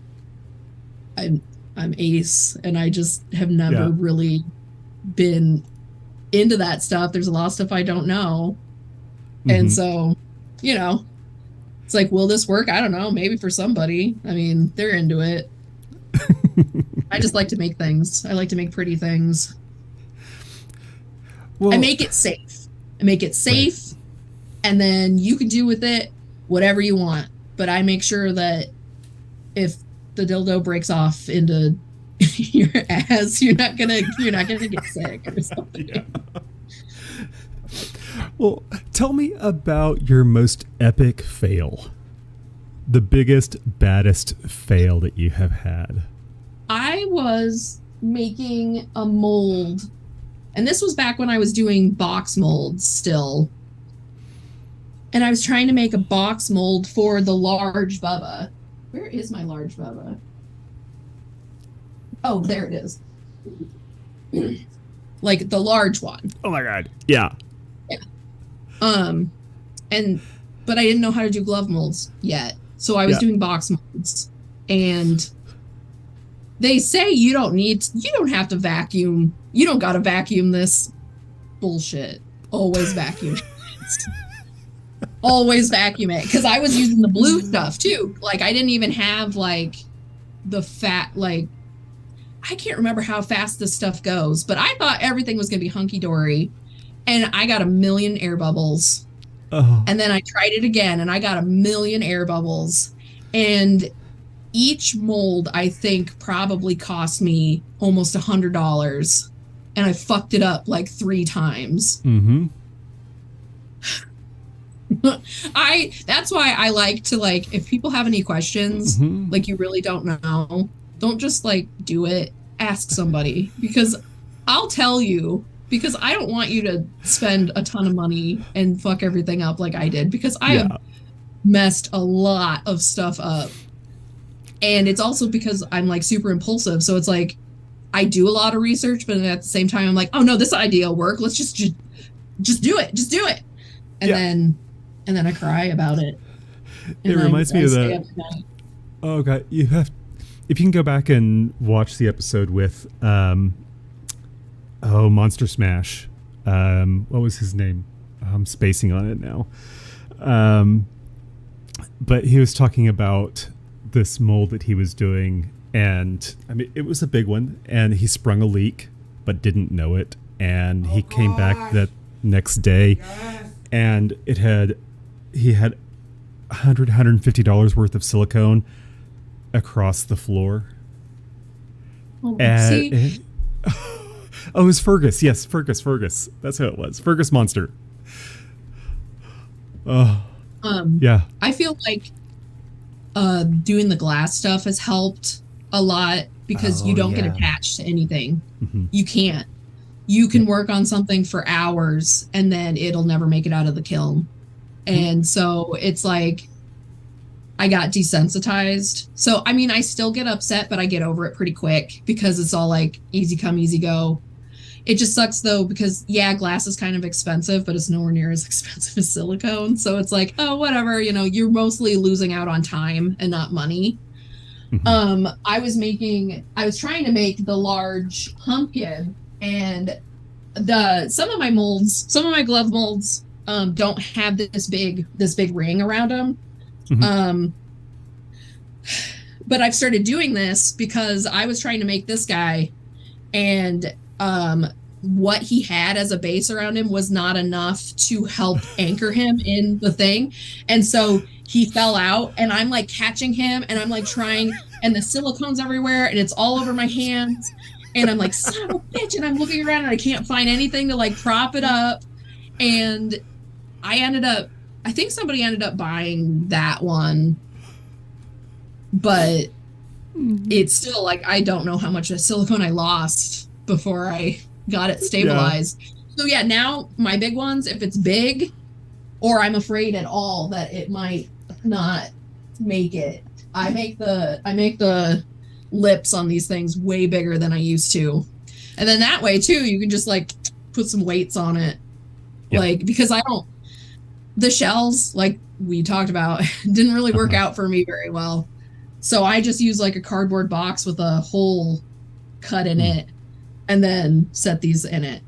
ace, and I just have never really been into that stuff. There's a lot of stuff I don't know. And so, you know, it's like, will this work? I don't know. Maybe for somebody. I mean, they're into it. I just like to make things. I like to make pretty things. Well, I make it safe. Right. And then you can do with it whatever you want. But I make sure that if the dildo breaks off into your ass, you're not gonna get sick or something. Yeah. Well, tell me about your most epic fail. The biggest, baddest fail that you have had. I was making a mold, and this was back when I was doing box molds still. And I was trying to make a box mold for the large Bubba. Where is my large Bubba? Oh, there it is. Like the large one. Oh my God. Yeah. Yeah. But I didn't know how to do glove molds yet. So I was doing box molds. And they say you don't have to vacuum. You don't got to vacuum this bullshit. Always vacuum it. Always vacuum it. Because I was using the blue stuff too. Like I didn't even have like the fat, like, I can't remember how fast this stuff goes, but I thought everything was going to be hunky-dory, and I got a million air bubbles. Oh. And then I tried it again, and I got a million air bubbles. And each mold, I think, probably cost me almost $100, and I fucked it up like 3 times. That's why I like to, like, if people have any questions, like you really don't know, don't just like do it. Ask somebody, because I'll tell you, because I don't want you to spend a ton of money and fuck everything up like I did, because I have messed a lot of stuff up. And it's also because I'm like super impulsive. So it's like I do a lot of research, but at the same time I'm like, oh no, this idea will work. Let's just do it. Just do it. And then I cry about it. It reminds me of that. Oh God, if you can go back and watch the episode with Monster Smash. What was his name? I'm spacing on it now. But he was talking about this mold that he was doing, and I mean it was a big one, and he sprung a leak but didn't know it, and he came back that next day and he had $150 worth of silicone across the floor. Oh, it was Fergus. Yes, Fergus. That's who it was. Fergus Monster. Yeah. I feel like doing the glass stuff has helped a lot, because you don't get attached to anything. You can't. You can work on something for hours and then it'll never make it out of the kiln. And so it's like I got desensitized. So, I mean, I still get upset, but I get over it pretty quick, because it's all like easy come, easy go. It just sucks though because yeah, glass is kind of expensive, but it's nowhere near as expensive as silicone. So it's like, oh, whatever, you're mostly losing out on time and not money. Mhm. I was trying to make the large pumpkin, and some of my glove molds don't have this big ring around them. Mhm. Um but I've started doing this because I was trying to make this guy, and what he had as a base around him was not enough to help anchor him in the thing. And so he fell out, and I'm like catching him, and I'm like trying, and the silicone's everywhere, and it's all over my hands. And I'm like, son of a bitch. And I'm looking around and I can't find anything to like prop it up. And I think somebody ended up buying that one, but it's still like, I don't know how much silicone I lost before I got it stabilized. Yeah. So yeah, now my big ones, if it's big or I'm afraid at all that it might not make it, I make the lips on these things way bigger than I used to. And then that way too, you can just like put some weights on it. Yeah. Like, because the shells, like we talked about, didn't really work out for me very well. So I just use like a cardboard box with a hole cut in it and then set these in it.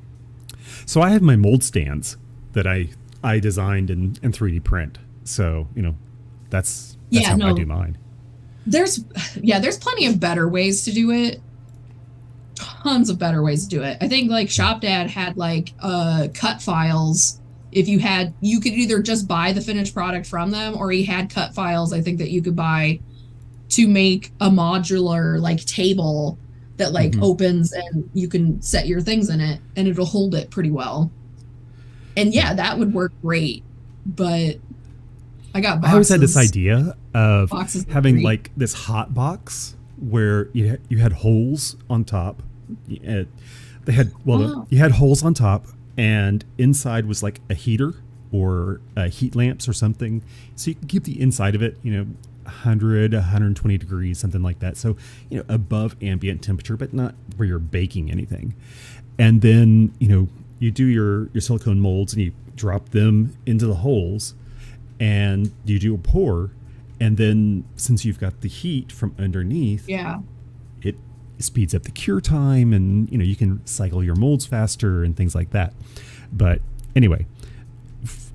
So I have my mold stands that I designed in 3D print. So, that's how I do mine. There's plenty of better ways to do it. Tons of better ways to do it. I think like Shop Dad had like cut files. You could either just buy the finished product from them, or he had cut files, I think, that you could buy to make a modular like table that like opens, and you can set your things in it and it'll hold it pretty well. And yeah, that would work great. But I got boxes. I always had this idea of having like this hot box where you had holes on top. You had holes on top, and inside was like a heater or heat lamps or something. So you can keep the inside of it, 100, 120 degrees, something like that. So, above ambient temperature, but not where you're baking anything. And then, you do your silicone molds and you drop them into the holes and you do a pour. And then since you've got the heat from underneath, it speeds up the cure time, and, you can cycle your molds faster and things like that. But anyway,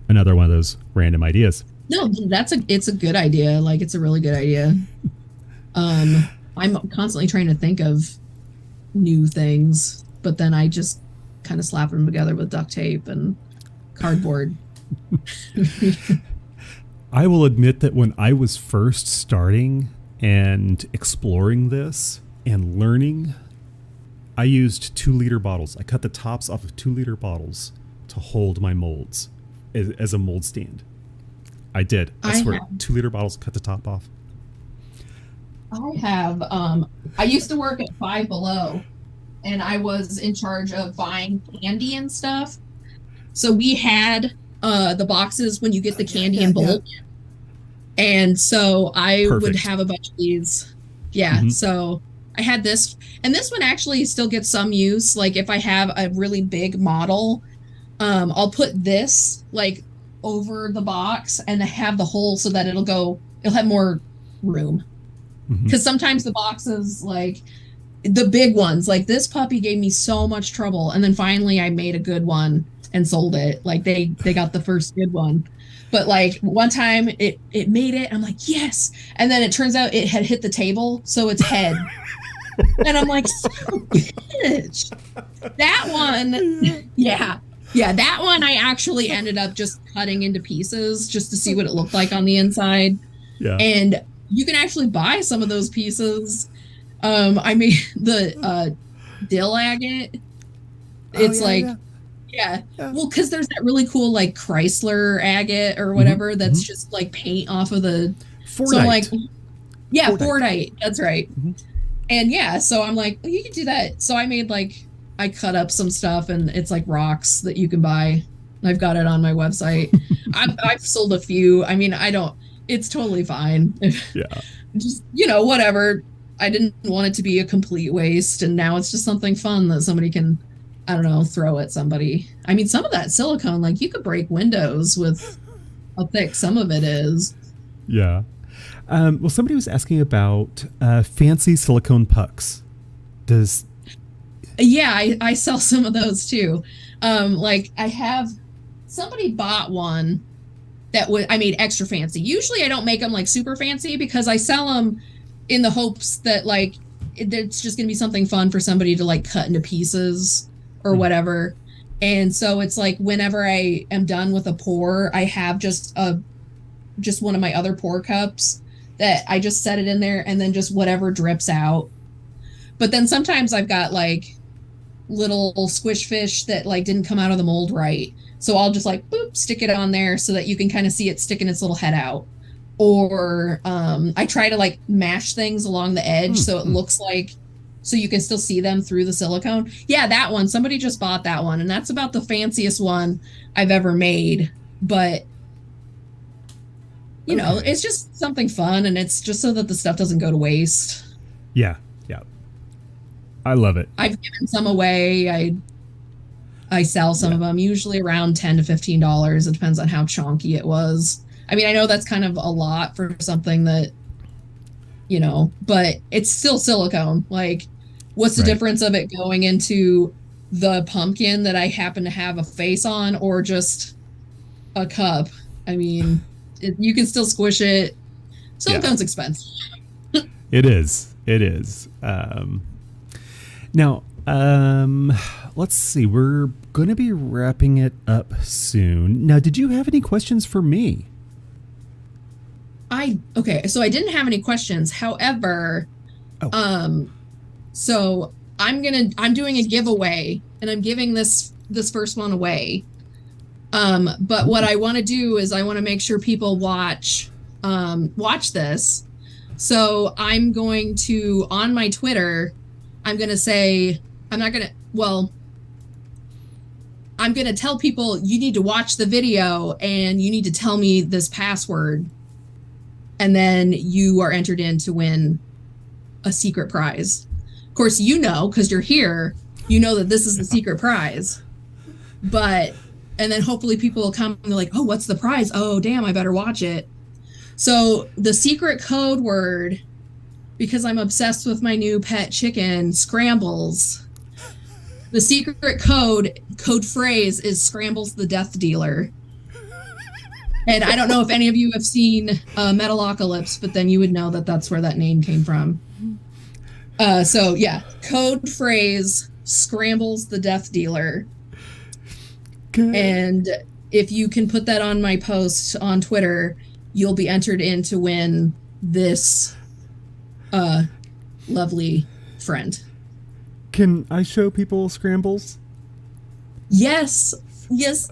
another one of those random ideas. No, it's a good idea. Like, it's a really good idea. I'm constantly trying to think of new things, but then I just kind of slap them together with duct tape and cardboard. I will admit that when I was first starting and exploring this and learning, I used 2-liter bottles. I cut the tops off of 2-liter bottles to hold my molds as a mold stand. I did. I swear, 2-liter bottles, cut the top off. I used to work at Five Below, and I was in charge of buying candy and stuff. So we had the boxes when you get the candy in bulk. Yeah. And so I would have a bunch of these. Yeah. So I had this, and this one actually still gets some use. Like, if I have a really big model, I'll put this like over the box and have the hole so that it'll have more room. Because sometimes the boxes, like the big ones, like this puppy gave me so much trouble, and then finally I made a good one and sold it. Like they got the first good one, but like one time it made it, I'm like, yes, and then it turns out it had hit the table, so its head. And I'm like, bitch. That one, yeah, that one I actually ended up just cutting into pieces just to see what it looked like on the inside. Yeah. And you can actually buy some of those pieces. I made the dill agate. It's well, because there's that really cool like Chrysler agate or whatever that's just like paint off of the Fordite. So I'm like, yeah, Fordite. That's right. And yeah, so I'm like, well, you can do that. So I cut up some stuff, and it's like rocks that you can buy. I've got it on my website. I've sold a few. I mean, it's totally fine. Yeah. Just, whatever. I didn't want it to be a complete waste, and now it's just something fun that somebody can I don't know, throw at somebody. I mean, some of that silicone, like you could break windows with how thick some of it is. Yeah. Well, somebody was asking about fancy silicone pucks. Does Yeah, I sell some of those too. Like I have somebody bought one that I made extra fancy. Usually I don't make them like super fancy because I sell them in the hopes that like it's just going to be something fun for somebody to like cut into pieces or whatever. And so it's like whenever I am done with a pour, I have just one of my other pour cups that I just set it in there and then just whatever drips out. But then sometimes I've got like little squish fish that like didn't come out of the mold right. So I'll just like boop, stick it on there so that you can kind of see it sticking its little head out. Or I try to like mash things along the edge so it looks like, so you can still see them through the silicone. Yeah, that one. Somebody just bought that one, and that's about the fanciest one I've ever made. But you know, it's just something fun, and it's just so that the stuff doesn't go to waste. Yeah. I love it. I've given some away. I sell some of them, usually around $10 to $15. It depends on how chonky it was. I mean, I know that's kind of a lot for something that, you know, but it's still silicone. Like, what's the difference of it going into the pumpkin that I happen to have a face on or just a cup? I mean, you can still squish it. Silicone's expensive. It is. Now, let's see. We're going to be wrapping it up soon. Now, did you have any questions for me? Okay, so I didn't have any questions. However, so I'm doing a giveaway and I'm giving this first one away. But what I want to do is I want to make sure people watch this. So I'm going to, on my Twitter, I'm going to tell people you need to watch the video and you need to tell me this password. And then you are entered in to win a secret prize. Of course, you know, because you're here, you know that this is the secret prize. And then hopefully people will come and they're like, oh, what's the prize? Oh, damn, I better watch it. So the secret code word, because I'm obsessed with my new pet chicken, Scrambles, the secret code phrase is Scrambles the Death Dealer. And I don't know if any of you have seen Metalocalypse, but then you would know that that's where that name came from. So yeah, code phrase Scrambles the Death Dealer. Good. And if you can put that on my post on Twitter, you'll be entered in to win this lovely friend. Can I show people Scrambles? Yes.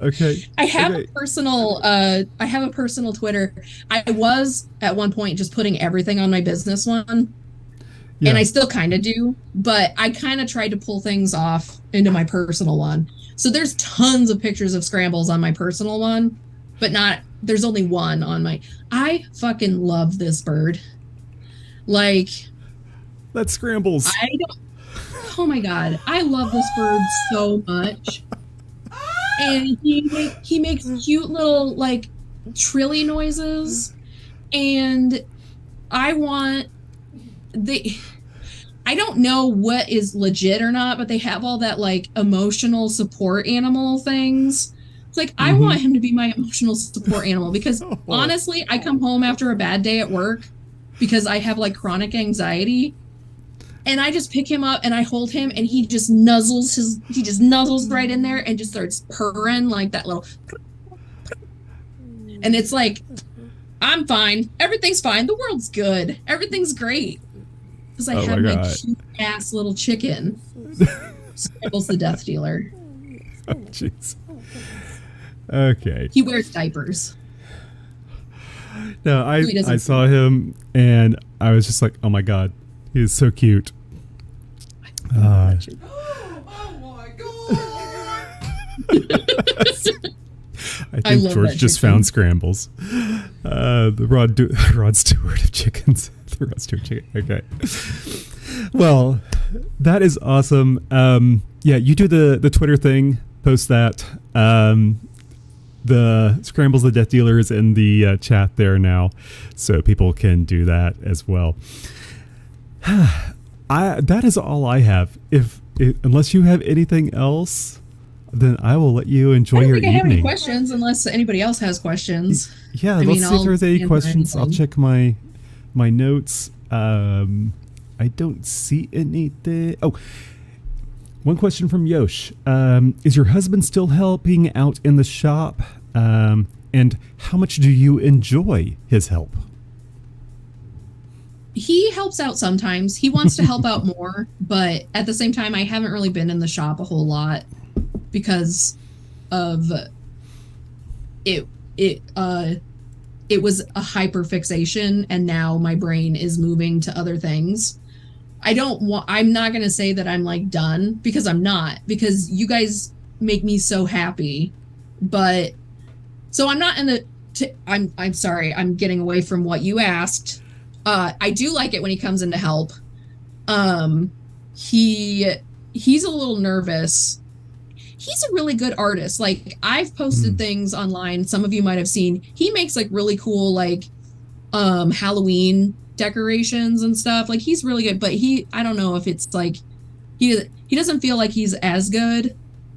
Okay. I have a personal Twitter. I was at one point just putting everything on my business one. Yeah. And I still kind of do, but I kind of tried to pull things off into my personal one. So there's tons of pictures of Scrambles on my personal one, but there's only one on my. I fucking love this bird. Like, that's Scrambles. Oh my God. I love this bird so much. And he makes cute little like trilly noises, and I don't know what is legit or not, but they have all that like emotional support animal things. It's like I want him to be my emotional support animal because honestly, I come home after a bad day at work because I have like chronic anxiety. And I just pick him up and I hold him and he just nuzzles right in there and just starts purring like that little. And it's like, I'm fine. Everything's fine. The world's good. Everything's great. Because I have my cute ass little chicken. Scrambles the Death Dealer. Oh, jeez. Okay. He wears diapers. No, I saw him and I was just like, oh my God. He is so cute. Oh my God! I think George just found Scrambles. The Rod Stewart of chickens. The Rod Stewart chicken. Okay. Well, That is awesome. Yeah, you do the Twitter thing, post that. The Scrambles the Death Dealer is in the chat there now, so people can do that as well. That is all I have. Unless you have anything else, then I will let you enjoy your evening. I don't think I have any questions unless anybody else has questions. Yeah, let's see if there's any questions. I'll check my notes. I don't see anything. Oh, one question from Yosh. Is your husband still helping out in the shop? And how much do you enjoy his help? He helps out sometimes. He wants to help out more, but at the same time, I haven't really been in the shop a whole lot because of it. It was a hyper fixation, and now my brain is moving to other things. I'm not going to say that I'm like done, because I'm not, because you guys make me so happy. But so I'm not in the, I'm sorry, I'm getting away from what you asked. I do like it when he comes in to help. He's a little nervous. He's a really good artist. Like, I've posted things online. Some of you might have seen. He makes like really cool, like, Halloween decorations and stuff. Like, he's really good, but I don't know if it's like, he doesn't feel like he's as good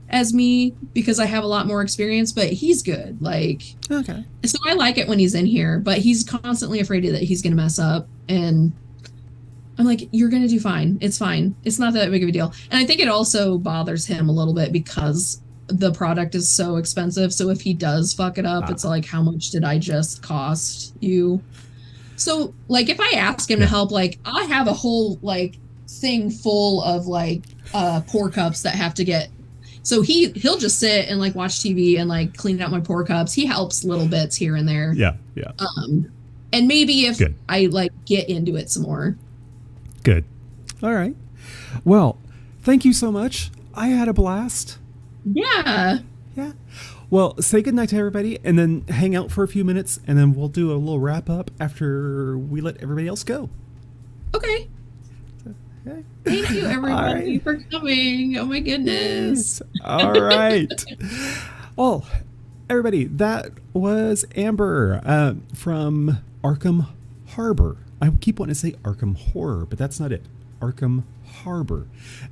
as me because I have a lot more experience, but he's good. Like, okay. So I like it when he's in here, but he's constantly afraid that he's going to mess up. And I'm like, you're going to do fine. It's fine. It's not that big of a deal. And I think it also bothers him a little bit because the product is so expensive. So if he does fuck it up, it's like, how much did I just cost you? So, like, if I ask him to help, like, I have a whole, like, thing full of, like, pour cups that have to get. So he'll just sit and, like, watch TV and, like, clean out my pour cups. He helps little bits here and there. Yeah. And maybe if I, like, get into it some more. Good. All right. Well, thank you so much. I had a blast. Yeah. Well, say goodnight to everybody and then hang out for a few minutes, and then we'll do a little wrap up after we let everybody else go. Okay. Thank you, everybody, for coming. Oh, my goodness. All right. Well, everybody, that was Amber from Arkham Harbor. I keep wanting to say Arkham Horror, but that's not it. Arkham Harbor.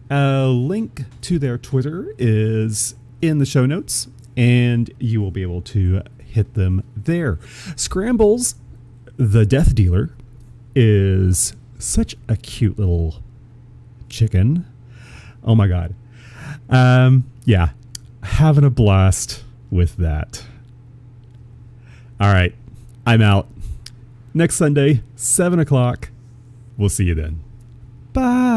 A link to their Twitter is in the show notes, and you will be able to hit them there. Scrambles, the Death Dealer, is such a cute little chicken. Oh my god. Yeah, having a blast with that. All right, I'm out. Next Sunday, 7 o'clock. We'll see you then. Bye.